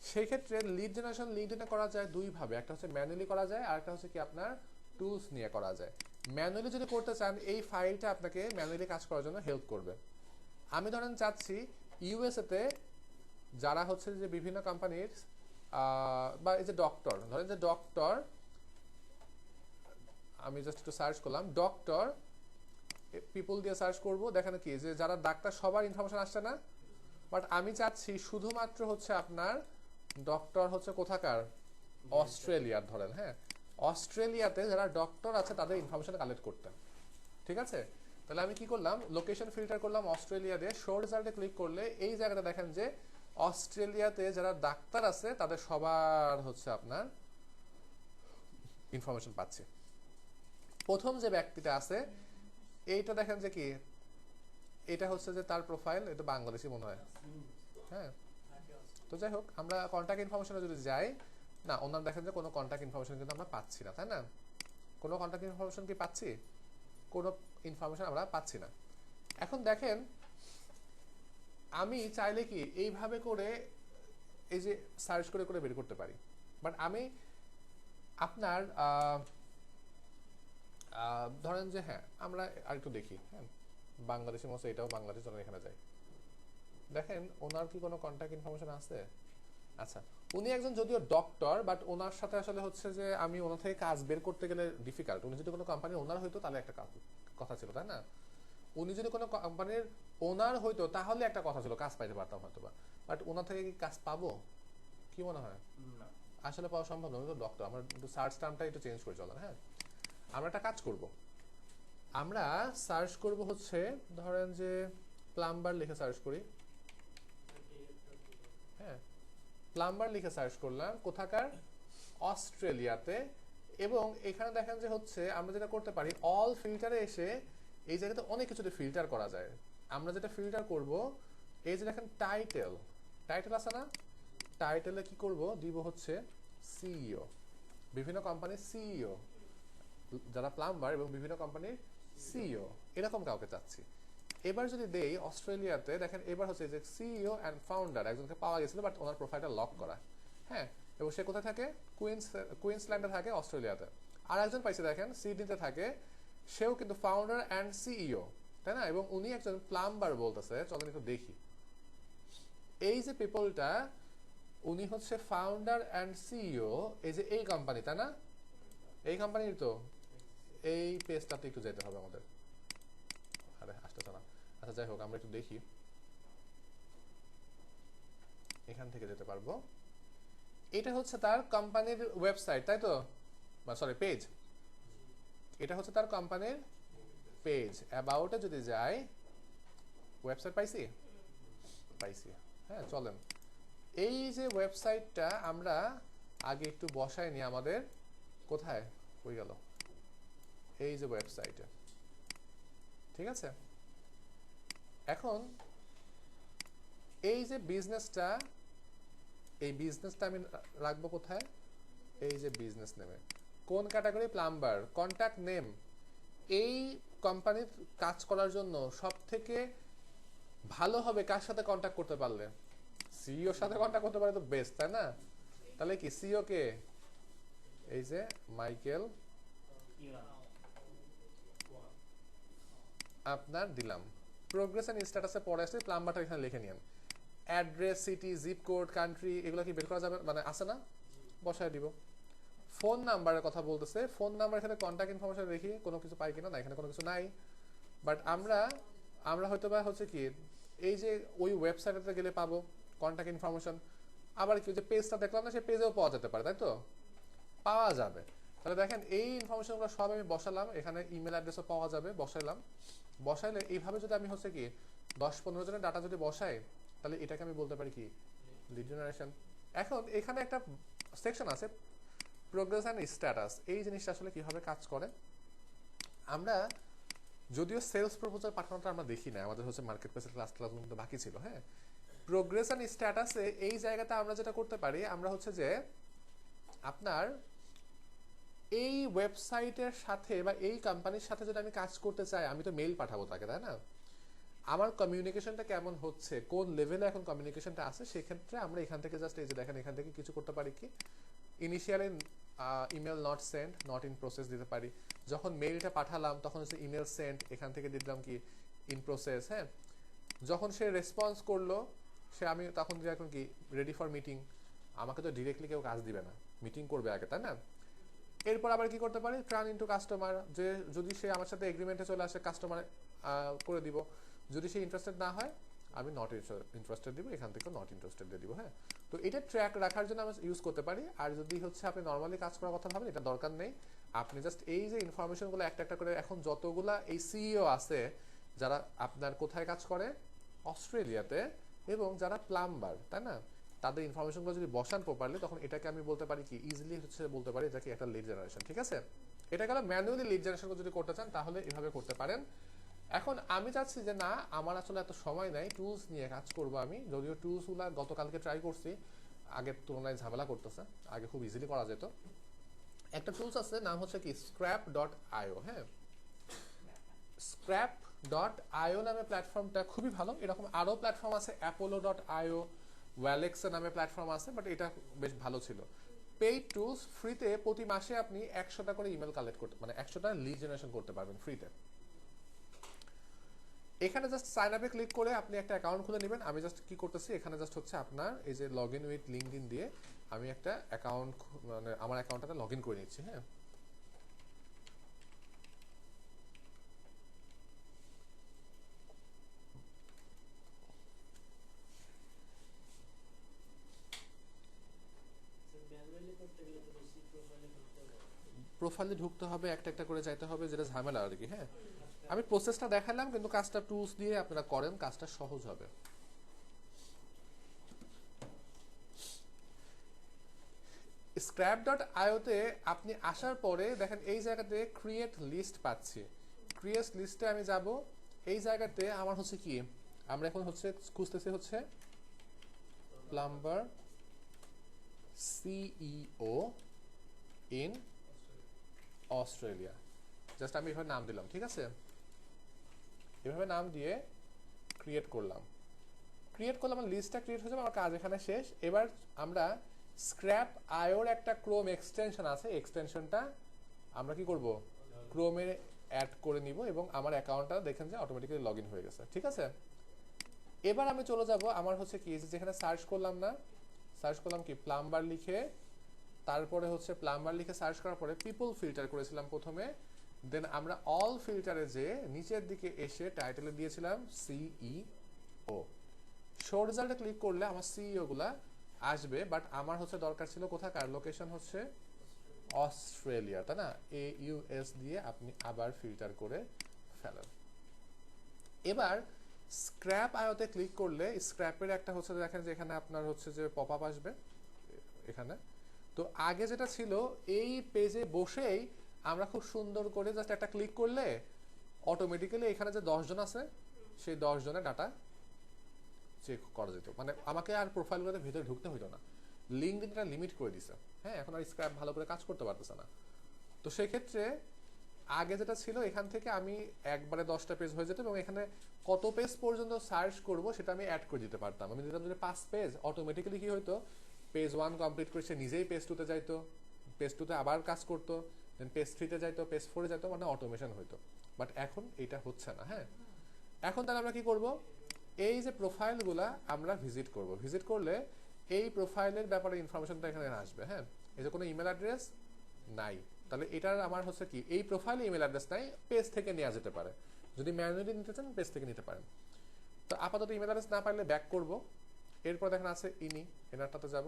সেই ক্ষেত্রে লিড জেনারেশন লিঙ্কডইনে করা যায় দুই ভাবে, একটা হচ্ছে ম্যানুয়ালি করা যায় আর একটা হচ্ছে কি আপনার টুলস নিয়ে করা যায়। ম্যানুয়ালি যদি করতে চান এই ফাইলটা আপনাকে ম্যানুয়ালি কাজ করার জন্য হেল্প করবে। আমি ধরেন চাচ্ছি ইউএসএ তে যারা হচ্ছে যে বিভিন্ন কোম্পানির বা এই যে ডক্টর, ধরেন যে ডক্টর, আমি জাস্ট একটু সার্চ করলাম ডক্টর পিপল দিয়ে সার্চ করব, দেখেন কি যে যারা ডাক্তার সবার ইনফরমেশন আসছে না, বাট আমি চাচ্ছি শুধুমাত্র হচ্ছে আপনার ডক্টর হচ্ছে কোথাকার, অস্ট্রেলিয়ার ধরেন। হ্যাঁ, অস্ট্রেলিয়াতে যারা ডক্টর আছে তাদের ইনফরমেশন কালেক্ট করতে। ঠিক আছে, তাহলে আমি কি করলাম, লোকেশন ফিল্টার করলাম অস্ট্রেলিয়া দিয়ে, শো রেজাল্টে ক্লিক করলে এই জায়গাটা দেখেন যে অস্ট্রেলিয়াতে যারা ডাক্তার আছে তাদের সবার হচ্ছে আপনার ইনফরমেশন পাচ্ছে। প্রথম যে ব্যক্তিটা আছে এইটা দেখেন যে কি, এটা হচ্ছে যে তার প্রোফাইল, এটা বাংলাদেশি মনে হয়। হ্যাঁ, তো যাই হোক, আমরা কন্ট্যাক্ট ইনফরমেশনে যদি যাই, না ওনার দেখেন যে কোনো কন্ট্যাক্ট ইনফরমেশন কিন্তু আমরা পাচ্ছি না, তাই না? কোনো কন্ট্যাক্ট ইনফরমেশন কি পাচ্ছি? কোনো ইনফরমেশন আমরা পাচ্ছি না। এখন দেখেন আমি চাইলে কি এইভাবে করে এই যে সার্চ করে করে বের করতে পারি, বাট আমি আপনার ধরেন যে হ্যাঁ আমরা আরেকটু দেখি। হ্যাঁ, বাংলাদেশি মতো এটাও বাংলাদেশ, ধরেন এখানে যাই, দেখেন ওনার কি কোনো কন্ট্যাক্ট ইনফরমেশন আছে? আচ্ছা, উনি একজন যদিও ডক্টর, বাট ওনার সাথে আসলে হচ্ছে যে আমি ওনার থেকে কাজ বের করতে গেলে ডিফিকাল্ট। উনি যদি কোনো কোম্পানির ওনার হইতো তাহলে একটা কথা ছিল, তাই না? উনি যদি কোনো কোম্পানির ওনার হইতো তাহলে একটা কথা ছিল, কাজ পাইতে পারতাম হয়তো বা, বাট ওনার থেকে কি কাজ পাবো কি মনে হয়? আসলে পাওয়া সম্ভব নয়, তো ডক্টর। আমরা একটু সার্চ টার্মটা একটু চেঞ্জ করে চলেন। হ্যাঁ, আমরা একটা কাজ করব, আমরা সার্চ করব হচ্ছে ধরেন যে প্লাম্বার লিখে সার্চ করি। হ্যাঁ, প্লাম্বার লিখে সার্চ করলাম কোথাকার, অস্ট্রেলিয়াতে। এবং এখানে দেখেন যে হচ্ছে আমরা যেটা করতে পারি, অল ফিল্টারে এসে এই জায়গাতে অনেক কিছুতে ফিল্টার করা যায়। আমরা যেটা ফিল্টার করব, এই যে দেখেন টাইটেল, টাইটেল আছে না, টাইটেলে কি করব, দিব হচ্ছে সিইও, বিভিন্ন কোম্পানির সিইও, যারা প্লাম্বার এবং বিভিন্ন কোম্পানির সিইও এরকম কাউকে চাচ্ছি। এবার যদি দেই অস্ট্রেলিয়াতে, দেখেন এবার হচ্ছে যে সিইও অ্যান্ড ফাউন্ডার একজনকে পাওয়া গেছিল, বাট ওনার প্রোফাইলটা লক করা। হ্যাঁ, এবং সে কোথায় থাকে, কুইন্সল্যান্ডে থাকে অস্ট্রেলিয়াতে। আর একজন পাইছে দেখেন সিডনিতে থাকে, সেও কিন্তু ফাউন্ডার অ্যান্ড সিইও, তাই না? এবং উনি একজন প্লাম্বার বলতেছে, চলেন একটু দেখি। এই যে পিপলটা, উনি হচ্ছে ফাউন্ডার অ্যান্ড সিইও, এই যে এই কোম্পানি, তাই না? এই কোম্পানির তো এই পেজটাতে একটু যেতে হবে আমাদের। আরে আসতেছে না। আচ্ছা যাই হোক, আমরা একটু দেখি, এখান থেকে যেতে পারবো। এটা হচ্ছে তার কোম্পানির ওয়েবসাইট, তাই তো? Sorry, page. এটা হচ্ছে তার কোম্পানির পেজ। অ্যাবাউটে যদি যাই, ওয়েবসাইট পাইছি, পাইছি। হ্যাঁ, চলেন এই যে ওয়েবসাইটটা আমরা আগে একটু বসাই নি আমাদের, কোথায় হয়ে গেল, এই যে ওয়েবসাইটে। ঠিক আছে, এখন এই যে বিজনেসটা, এই বিজনেসটা আমি রাখবো কোথায়, এই যে বিজনেস নেমে, কোন ক্যাটাগরি, প্লাম্বার, কন্ট্যাক্ট নেম। এই কোম্পানির কাজ করার জন্য সব থেকে ভালো হবে কার সাথে কন্ট্যাক্ট করতে পারলে, সিইওর সাথে কন্ট্যাক্ট করতে পারলে তো বেস্ট, তাই না? তাহলে কি সিইও কে, এই যে মাইকেল আপনার দিলাম, প্রোগ্রেস এন্ড স্ট্যাটাসে পরে আসলে প্লাম্বারটা এখানে লিখে নিন। Address, city, zip code, country, এগুলো কি বের করা যাবে, মানে আছে না, বসায় দিব। ফোন নাম্বারের কথা বলতেছে, ফোন নাম্বার এখানে কন্ট্যাক্ট ইনফরমেশন দেখি কোনো কিছু পাই কিনা, না এখানে কোনো কিছু নাই। বাট আমরা হয়তো বা হচ্ছে কি এই যে ওই ওয়েবসাইটে গেলে পাবো কন্ট্যাক্ট ইনফরমেশন, আবার কি যে পেজটা দেখলাম না সেই পেজেও পাওয়া যেতে পারে, তাই তো, পাওয়া যাবে। তাহলে দেখেন এই ইনফরমেশনগুলো সব আমি বসালাম, এখানে ইমেল অ্যাড্রেসও পাওয়া যাবে, বসাইলে এইভাবে যদি আমি হচ্ছে কি 10-15 জনের ডাটা যদি বসাই, তাহলে এটাকে আমি বলতে পারি কি লিড জেনারেশন। এখন এখানে একটা সেকশন আছে প্রোগ্রেস অ্যান্ড স্ট্যাটাস, এই জিনিসটা আসলে কিভাবে কাজ করে। আমরা যদিও সেলস প্রপোজাল পাঠানোটা আমরা দেখি না, আমাদের হচ্ছে মার্কেট প্লেসের ক্লাসগুলো কিন্তু বাকি ছিল। হ্যাঁ, প্রোগ্রেস অ্যান্ড স্ট্যাটাসে এই জায়গাতে আমরা যেটা করতে পারি, আমরা হচ্ছে যে আপনার এই ওয়েবসাইটের সাথে বা এই কোম্পানির সাথে যদি আমি কাজ করতে চাই, আমি তো মেইল পাঠাবো তাকে, তাই না, আমার কমিউনিকেশনটা কেমন হচ্ছে, কোন লেভেলে এখন কমিউনিকেশনটা আছে, সেক্ষেত্রে আমরা এখান থেকে জাস্ট এই যে দেখেন এখান থেকে কিছু করতে পারি কি, initially email not send, not in process দিতে পারি। যখন মেইলটা পাঠালাম তখন হচ্ছে ইমেল সেন্ড, এখান থেকে দিলাম কি ইন প্রসেস। হ্যাঁ, যখন সে রেসপন্স করলো আমি তখন এখন কি রেডি ফর মিটিং, আমাকে তো ডিরেক্টলি কেউ কাজ দিবে না, মিটিং করবে আগে, তাই না। এরপর আবার কি করতে পারি, ট্রান ইনটু কাস্টমার, যে যদি সে আমার সাথে এগ্রিমেন্টে চলে আসে কাস্টমার করে দিব, যদি সে ইন্টারেস্টেড না হয় আমি নট ইন্টারেস্টেড দিব, এখান থেকে নট ইন্টারেস্টেড দিয়ে দিব। হ্যাঁ, তো এটা ট্র্যাক রাখার জন্য আমরা ইউজ করতে পারি। আর যদি হচ্ছে আপনি নর্মালি কাজ করার কথা ভাবেন, এটা দরকার নেই, আপনি জাস্ট এই যে ইনফরমেশনগুলো একটা একটা করে, এখন যতগুলা এই সিইও আছে যারা আপনার কোথায় কাজ করে, অস্ট্রেলিয়াতে, এবং যারা প্লাম্বার, তাই না, তাদের ইনফরমেশনগুলো যদি বসান প্রপারলি, তখন এটাকে আমি বলতে পারি কি ইজিলি হচ্ছে বলতে পারি এটাকে একটা লিড জেনারেশন। ঠিক আছে, এটা গেল ম্যানুয়ালি লিড জেনারেশন যদি করতে চান তাহলে এভাবে করতে পারেন। এখন আমি চাচ্ছি যে না, আমার আসলে এত সময় নাই, টুলস নিয়ে কাজ করব আমি, যদিও টুলসগুলো গতকালকে ট্রাই করছি, আগের তুলনায় ঝামেলা করতেছে, আগে খুব ইজিলি করা যেত। একটা টুলস আছে, নাম হচ্ছে কি scrap.io। হ্যাঁ, scrap.io নামে প্ল্যাটফর্মটা খুবই ভালো। এরকম আরো প্ল্যাটফর্ম আছে, apollo.io, ওয়ালেক্স নামে প্ল্যাটফর্ম আছে, বাট এটা বেশ ভালো ছিল। পেইড টুলস, ফ্রিতে প্রতি মাসে আপনি 100টা করে ইমেল কালেক্ট করতে, মানে 100টা লিড জেনারেশন করতে পারবেন ফ্রিতে। এখানে জাস্ট সাইন আপে ক্লিক করে আপনি একটা অ্যাকাউন্ট খুলে নেবেন। আমি জাস্ট কি করতেছি, এখানে জাস্ট হচ্ছে আপনার এই যে লগ ইন উইথ লিঙ্কডইন দিয়ে আমি একটা অ্যাকাউন্ট, মানে আমার অ্যাকাউন্টটাতে লগ ইন করে নিচ্ছি। হ্যাঁ, প্রোফাইলে ঢুকতে হবে, একটা একটা করে যাইতে হবে, যেটা ঝামেলা আর কি। হ্যাঁ, আমি প্রসেসটা দেখালাম, কিন্তু কাজটা টুলস দিয়ে আপনারা করেন, কাজটা সহজ হবে। scrap.io তে আপনি আসার পরে দেখেন এই জায়গাতে ক্রিয়েট লিস্ট পাচ্ছি। ক্রিয়েট লিস্টে আমি যাব, এই জায়গাতে আমার হচ্ছে কি, আমরা এখন হচ্ছে খুঁজতেছি হচ্ছে plumber CEO in Australia. Just আমি এভাবে নাম দিলাম, ঠিক আছে, এভাবে নাম দিয়ে ক্রিয়েট করলাম, আমার লিস্টটা ক্রিয়েট হয়ে যাবে, আমার কাজ এখানে শেষ। এবার আমরা scrap.ioর একটা ক্রোম এক্সটেনশন আছে, এক্সটেনশনটা আমরা কি করব, ক্রোমে অ্যাড করে নিব, এবং আমার অ্যাকাউন্টটা দেখেন যে অটোমেটিক্যালি লগ ইন হয়ে গেছে। ঠিক আছে, এবার আমি চলে যাব, আমার হচ্ছে কি যেখানে সার্চ করলাম না, সার্চ করলাম কি প্লাম্বার লিখে, তারপরে হচ্ছে প্লাম্বার লিখে সার্চ করার পরে পিপল ফিল্টার করেছিলাম প্রথমে, দেন আমরা অল ফিল্টারে যে নিচের দিকে এসে টাইটেলে দিয়েছিলাম সিইও। শো রেজাল্টে ক্লিক করলে আমার সিইও গুলা আসবে, বাট আমার হচ্ছে দরকার ছিল কোথাকার, লোকেশন হচ্ছে অস্ট্রেলিয়া, তাই না, AUS দিয়ে আপনি আবার ফিল্টার করে ফেলেন। এবার scrap.io-তে ক্লিক করলে স্ক্র্যাপের একটা হচ্ছে দেখেন যে এখানে আপনার হচ্ছে যে পপ আপ আসবে এখানে। তো আগে যেটা ছিল, এই পেজে বসেই আমরা খুব সুন্দর করে জাস্ট একটা ক্লিক করলে অটোমেটিক্যালি এখানে যে 10 জন আছে সেই 10 জনের ডাটা চেক করা যেত, মানে আমাকে আর প্রোফাইলগুলোতে ভিতরে ঢুকতে হইতো না। লিঙ্কডইনটা লিমিট করে দিছে। হ্যাঁ, এখন আর স্ক্র্যাপ ভালো করে কাজ করতে পারতেছে না। তো সেই ক্ষেত্রে আগে যেটা ছিল, এখান থেকে আমি একবারে 10টা পেজ হয়ে যেত, এবং এখানে কত পেজ পর্যন্ত সার্চ করব সেটা আমি অ্যাড করে দিতে পারতাম। আমি দিতাম যদি 5 পেজ, অটোমেটিক্যালি কি হইতো, পেজ 1 কমপ্লিট করে সে নিজেই পেজ 2-তে যাইতো, পেজ 2-তে আবার কাজ করতো, দেন পেজ 3-তে যাইতো, পেজ 4-এ যাইতো, মানে অটোমেশন হইতো। বাট এখন এটা হচ্ছে না। হ্যাঁ, এখন তাহলে আমরা কি করব, এই যে প্রোফাইলগুলা আমরা ভিজিট করব, ভিজিট করলে এই প্রোফাইলের ব্যাপারে ইনফরমেশনটা এখানে আসবে। হ্যাঁ, এই যে কোনো ইমেল অ্যাড্রেস নাই, তাহলে এটার আমার হচ্ছে কি এই প্রোফাইলে ইমেল অ্যাড্রেস নাই, পেজ থেকে নেওয়া যেতে পারে। যদি ম্যানুয়ালি নিতে চান পেজ থেকে নিতে পারেন। তো আপাতত ইমেল অ্যাড্রেস না পারলে ব্যাক করব। এরপর দেখেন আছে এনারটাতে যাব।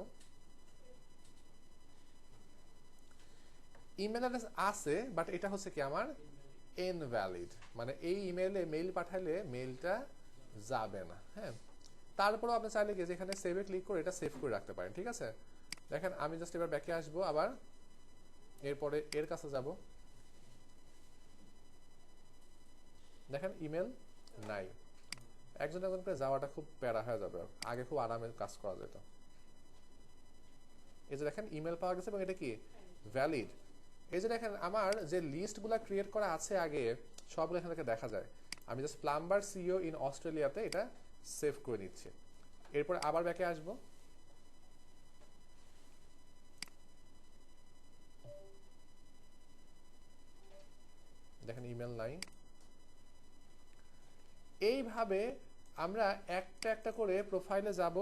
ইমেল অ্যাড্রেস আছে, বাট এটা হচ্ছে কি আমার ইনভ্যালিড, মানে এই ইমেলে মেইল পাঠাইলে মেইলটা যাবে না। হ্যাঁ, তারপরেও আপনি চাইলে গিয়ে যেখানে সেভে ক্লিক করে এটা সেভ করে রাখতে পারেন। ঠিক আছে, দেখেন আমি জাস্ট এবার ব্যাকে আসবো, আবার এরপরে এর কাছে যাব, দেখেন ইমেল নাই। একজন একজন করে যাওয়াটা খুব প্যারা হয়ে যাবে, আগে খুব আরামে কাজ করা যেত। এই যে দেখেন ইমেল পাওয়া গেছে এবং এটা কি ভ্যালিড। এই যে দেখেন আমার যে লিস্টগুলো ক্রিয়েট করা আছে আগে সবগুলো এখান থেকে দেখা যায়। আমি জাস্ট প্লাম্বার সিইও ইন অস্ট্রেলিয়াতে এটা সেভ করে নিচ্ছি। এরপর আবার ব্যাকে আসবো, দেখেন ইমেল নাই। এইভাবে আমরা একটা একটা করে প্রোফাইলে যাব,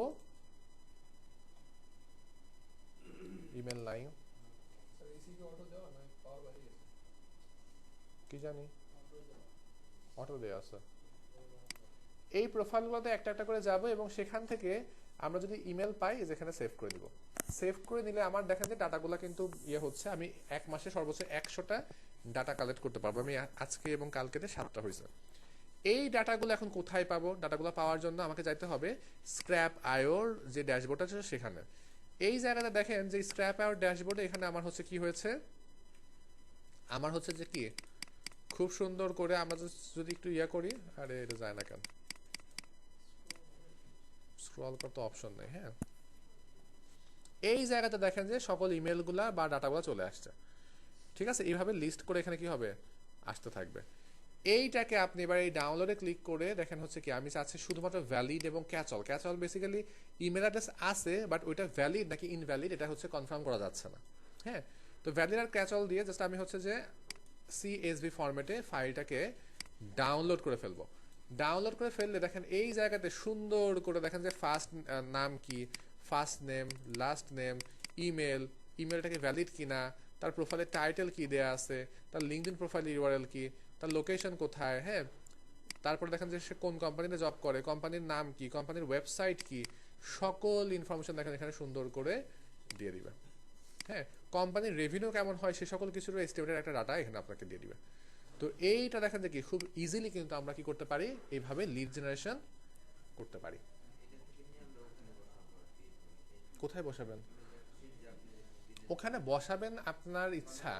ইমেল নাই স্যার এসি কি অটো দেওয়া না পাওয়ার বাইরে গেছে? কি জানি, অটো দেওয়া আছে। এই প্রোফাইলগুলোতে একটা একটা করে যাব এবং সেখান থেকে আমরা যদি ইমেল পাই যেখানে সেভ করে দিব। সেভ করে নিলে আমার দেখেন যে ডাটাগুলো কিন্তু ইয়ে হচ্ছে, আমি এক মাসে সর্বোচ্চ 100টা ডাটা কালেক্ট করতে পারবো। আমি আজকে এবং কালকেতে 7টা হয়েছে। এই ডাটাগুলো এখন কোথায় পাবো? ডাটাগুলো পাওয়ার জন্য আমাকে যাইতে হবে স্ক্র্যাপ আয়োর যে ড্যাশবোর্ড আছে সেখানে। এই জায়গাটা দেখেন যে স্ক্র্যাপ আয়োর ড্যাশবোর্ডে এখানে আমার হচ্ছে কি হয়েছে, আমার হচ্ছে যে কি খুব সুন্দর করে আমরা যদি একটু ইয়া করি, আরে এটা যায় না কেন, স্ক্রল করতে অপশন নেই। হ্যাঁ, এই জায়গাতে দেখেন যে সকল ইমেলগুলা বা ডাটাগুলো চলে আসছে। ঠিক আছে, এইভাবে লিস্ট করে এখানে কি হবে আসতে থাকবে। এইটাকে আপনি এবার এই ডাউনলোডে ক্লিক করে দেখেন হচ্ছে কি আমি চাচ্ছি শুধুমাত্র ভ্যালিড এবং ক্যাচল। ক্যাচল বেসিক্যালি ইমেল অ্যাড্রেস আছে বাট ওইটা ভ্যালিড নাকি ইনভ্যালিড এটা হচ্ছে কনফার্ম করা যাচ্ছে না। হ্যাঁ, তো ভ্যালিড আর ক্যাচল দিয়ে জাস্ট আমি হচ্ছে যে CSV ফরম্যাটে ফাইলটাকে ডাউনলোড করে ফেলবো। ডাউনলোড করে ফেললে দেখেন এই জায়গাতে সুন্দর করে দেখেন যে ফার্স্ট নাম কি, ফার্স্ট নেম, লাস্ট নেম, ইমেলটাকে ভ্যালিড কিনা, তার প্রোফাইলের টাইটেল কি দেয়া আছে, তার লিঙ্কডইন প্রোফাইল ইউআরএল কি, তার লোকেশন কোথায়, হ্যাঁ, তারপরে দেখেন যে সে কোন কোম্পানিতে জব করে, কোম্পানির নাম কি, কোম্পানির ওয়েবসাইট কি, সকল ইনফরমেশন দেখেন এখানে সুন্দর করে দিয়ে দিবে। হ্যাঁ, কোম্পানির রেভিনিউ কেমন হয় সে সকল কিছুর এস্টিমেটের একটা ডাটা এখানে আপনাকে দিয়ে দিবে। তো এইটা দেখেন যে কি খুব ইজিলি কিন্তু আমরা কি করতে পারি, এইভাবে লিড জেনারেশন করতে পারি। কোথায় বসাবেন? ওখানে বসাবেন আপনার ইচ্ছা।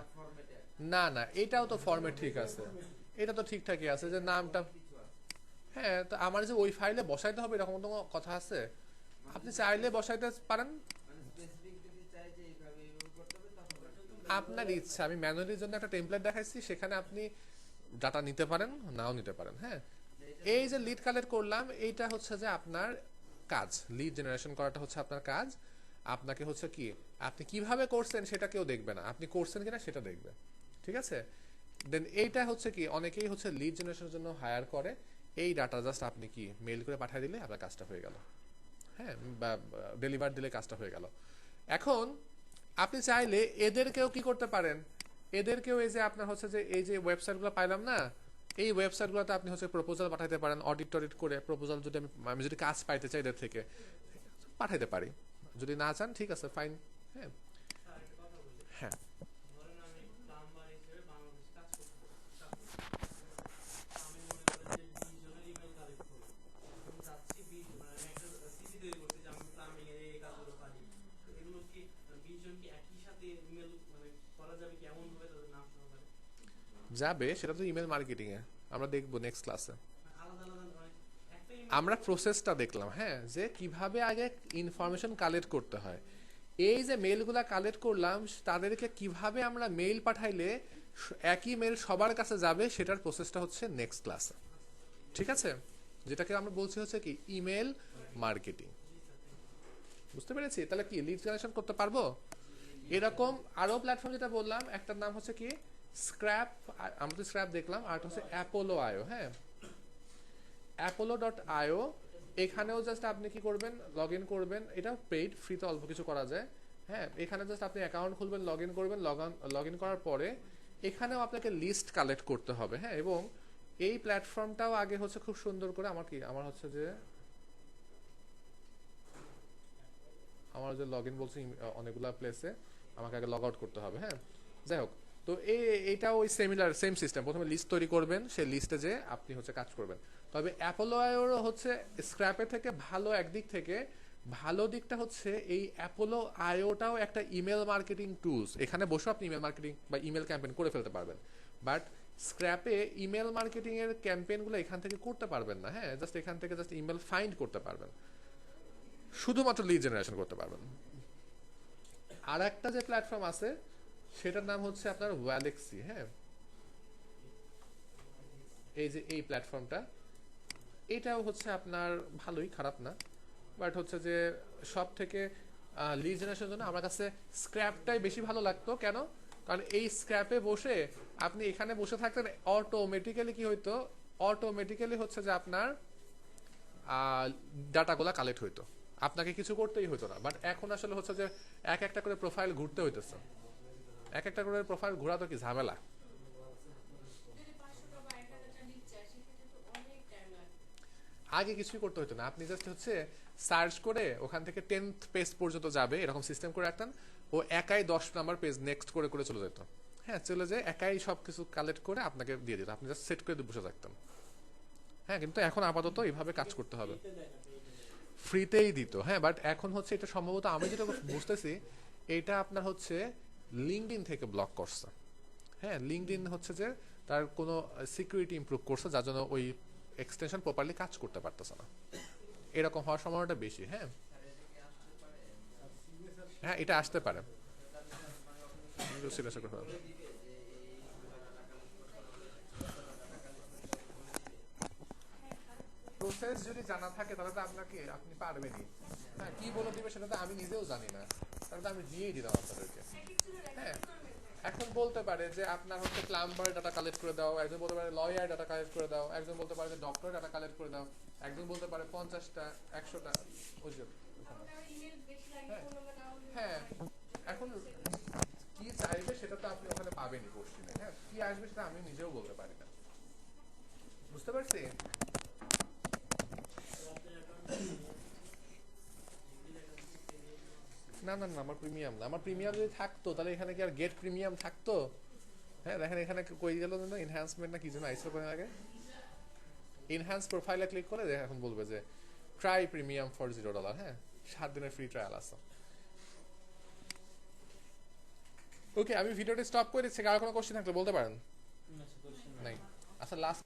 না না, এটাও তো ফরম্যাট ঠিক আছে, এটা তো ঠিকঠাকই আছে যে নামটা। হ্যাঁ, তো আমার যে ওই ফাইলে বসাইতে হবে এরকম তো কথা আছে? আপনি চাইলে বসাইতে পারেন, আপনার ইচ্ছা। আমি ম্যানুয়ালির জন্য একটা টেমপ্লেট দেখাইছি, সেখানে আপনি ডাটা নিতে পারেন নাও নিতে পারেন। হ্যাঁ, এই যে লিড কালেক্ট করলাম এইটা হচ্ছে যে আপনার কাজ, লিড জেনারেশন করাটা হচ্ছে আপনার কাজ। আপনাকে হচ্ছে কি আপনি কিভাবে করছেন সেটা কেউ দেখবে না, আপনি করছেন কিনা সেটা দেখবে। ঠিক আছে, দেন এইটা হচ্ছে কি অনেকেই হচ্ছে লিড জেনারেশনের জন্য হায়ার করে। এই ডাটা জাস্ট আপনি কি মেইল করে পাঠিয়ে দিলে আপনার কাজটা হয়ে গেল। হ্যাঁ, বা ডেলিভার দিলে কাজটা হয়ে গেল। এখন আপনি চাইলে এদেরকেও কি করতে পারেন, এদেরকেও এই যে আপনার হচ্ছে যে এই যে ওয়েবসাইটগুলো পাইলাম না, এই ওয়েবসাইটগুলোতে আপনি হচ্ছে প্রপোজাল পাঠাতে পারেন। অডিট টডিট করে প্রপোজাল যদি আমি যদি কাজ পাইতে চাই এদের থেকে পাঠাতে পারি, যদি না চান ঠিক আছে ফাইন। হ্যাঁ হ্যাঁ, যাবে সেটা তো ইমেল মার্কেটিং এ আমরা দেখবো নেক্সট ক্লাসে। আমরা প্রসেসটা দেখলাম, হ্যাঁ, যে কিভাবে আগে ইনফরমেশন কালেক্ট করতে হয়। এই যে মেইলগুলা কালেক্ট করলাম তাদেরকে কিভাবে আমরা মেইল পাঠাইলে একই মেইল সবার কাছে যাবে সেটার প্রসেসটা হচ্ছে নেক্সট ক্লাসে। ঠিক আছে, যেটাকে আমরা বলছি হচ্ছে কি ইমেল মার্কেটিং। বুঝতে পেরেছি? তাহলে কি লিড জেনারেশন করতে পারবো? এরকম আরো প্ল্যাটফর্ম যেটা বললাম একটার নাম হচ্ছে কি স্ক্র্যাপ, আমরা তো স্ক্র্যাপ দেখলাম, আর হচ্ছে অ্যাপোলো আইও। হ্যাঁ, apollo.io এখানেও জাস্ট আপনি কি করবেন, লগ ইন করবেন, এটা পেইড, ফ্রিতে অল্প কিছু করা যায়। হ্যাঁ, এখানে জাস্ট আপনি অ্যাকাউন্ট খুলবেন, লগ ইন করবেন, লগ ইন করার পরে এখানেও আপনাকে লিস্ট কালেক্ট করতে হবে। হ্যাঁ, এবং এই প্ল্যাটফর্মটাও আগে হচ্ছে খুব সুন্দর করে আমার হচ্ছে যে আমার যে লগ ইন বলছি অনেকগুলো প্লেসে, আমাকে আগে লগ আউট করতে হবে। হ্যাঁ, যাই হোক, তো এইটাও ওই সেম সিস্টেম। প্রথমে লিস্ট তৈরি করবেন, সেই লিস্টে যে আপনি হচ্ছে কাজ করবেন। তবে অ্যাপোলো আইওরও হচ্ছে স্ক্র্যাপের থেকে ভালো, একদিক থেকে ভালো দিকটা হচ্ছে এই অ্যাপোলো আইওটাও একটা ইমেল মার্কেটিং টুলস। এখানে বসে আপনি ইমেল মার্কেটিং বা ইমেল ক্যাম্পেইন করে ফেলতে পারবেন, বাট স্ক্র্যাপে ইমেল মার্কেটিং এর ক্যাম্পেইনগুলো এখান থেকে করতে পারবেন না। হ্যাঁ, জাস্ট এখান থেকে জাস্ট ইমেল ফাইন্ড করতে পারবেন, শুধুমাত্র লিড জেনারেশন করতে পারবেন। আর একটা যে প্ল্যাটফর্ম আছে সেটার নাম হচ্ছে আপনার ওয়ালেক্সি। হ্যাঁ, এই যে এই প্ল্যাটফর্মটা, এটাও হচ্ছে আপনার ভালোই, খারাপ না, বাট হচ্ছে যে সব থেকে লিড জেনারেশনের জন্য আমার কাছে স্ক্র্যাপটাই বেশি ভালো লাগতো। কেন? কারণ এই স্ক্র্যাপে বসে আপনি এখানে বসে থাকতেন, অটোমেটিক্যালি কি হইতো, অটোমেটিক্যালি হচ্ছে যে আপনার ডাটাগুলো কালেক্ট হইতো, আপনাকে কিছু করতেই হইতো না। বাট এখন আসলে হচ্ছে যে এক একটা করে প্রোফাইল ঘুরতে হইতেছে, এক একটা করে প্রোফাইল ঘোরা তো কি ঝামেলা। আগে কিছুই করতে হতো না, আপনি জাস্ট হচ্ছে সার্চ করে ওখান থেকে 10th পেজ পর্যন্ত যাবে এরকম সিস্টেম করে রাখতেন, ও একাই 10 নাম্বার পেজ নেক্সট করে করে চলে যেত। হ্যাঁ, চলে যায় একাই সবকিছু কালেক্ট করে আপনাকে দিয়ে দিত, আপনি জাস্ট সেট করে বসে থাকতেন। হ্যাঁ, কিন্তু এখন আপাতত এইভাবে কাজ করতে হবে, ফ্রিতেই দিত। হ্যাঁ, বাট এখন হচ্ছে এটা সম্ভবত, আমি যেটা বুঝতেছি, এটা আপনার হচ্ছে লিঙ্কডইন থেকে ব্লক করছে। হ্যাঁ, লিঙ্কডইন হচ্ছে যে তার কোনো সিকিউরিটি ইমপ্রুভ করছে, যার জন্য ওই এক্সটেনশন প্রপারলি কাজ করতে পারতেছে না, এরকম হওয়ার সম্ভাবনাটা বেশি। হ্যাঁ, হ্যাঁ, এটা আসতে পারে। প্রসেস যদি জানা থাকে তাহলে তো আপনি পারবেনই। হ্যাঁ, কি বলে দিবে সেটা তো আমি নিজেও জানি না, তাহলে তো আমি দিয়েই দিলাম আপনাদেরকে। হ্যাঁ, এখন বলতে পারে যে আপনার হচ্ছে প্লাম্বার ডাটা কালেক্ট করে দাও, একজন বলতে পারে লয়ার ডাটা কালেক্ট করে দাও, একজন বলতে পারে যে ডক্টর ডাটা কালেক্ট করে দাও, একজন বলতে পারে 50টা 100টা। হ্যাঁ, এখন কি চাইবে সেটা তো আপনি ওখানে পাবেনই কোশ্চেনে। হ্যাঁ, কি আসবে সেটা আমি নিজেও বলতে পারি না, বুঝতে পারছি। না না না, আমার প্রিমিয়াম না, আমার প্রিমিয়াম যদি থাকতো তাহলে এখানে কি আর গেট প্রিমিয়াম থাকতো? হ্যাঁ, দেখেন এখানে কই গেল না, এনহ্যান্সমেন্ট না কি যেন আইসো করে আগে, এনহ্যান্স প্রোফাইলে ক্লিক করে এখন বলবে যে ট্রাই প্রিমিয়াম ফর $0। হ্যাঁ, 7 দিনের ফ্রি ট্রায়াল আছে। ওকে, আমি ভিডিওটি স্টপ করে দিচ্ছি, কারো কোনো কোশ্চেন থাকলে বলতে পারেন। নাই, আচ্ছা, লাস্ট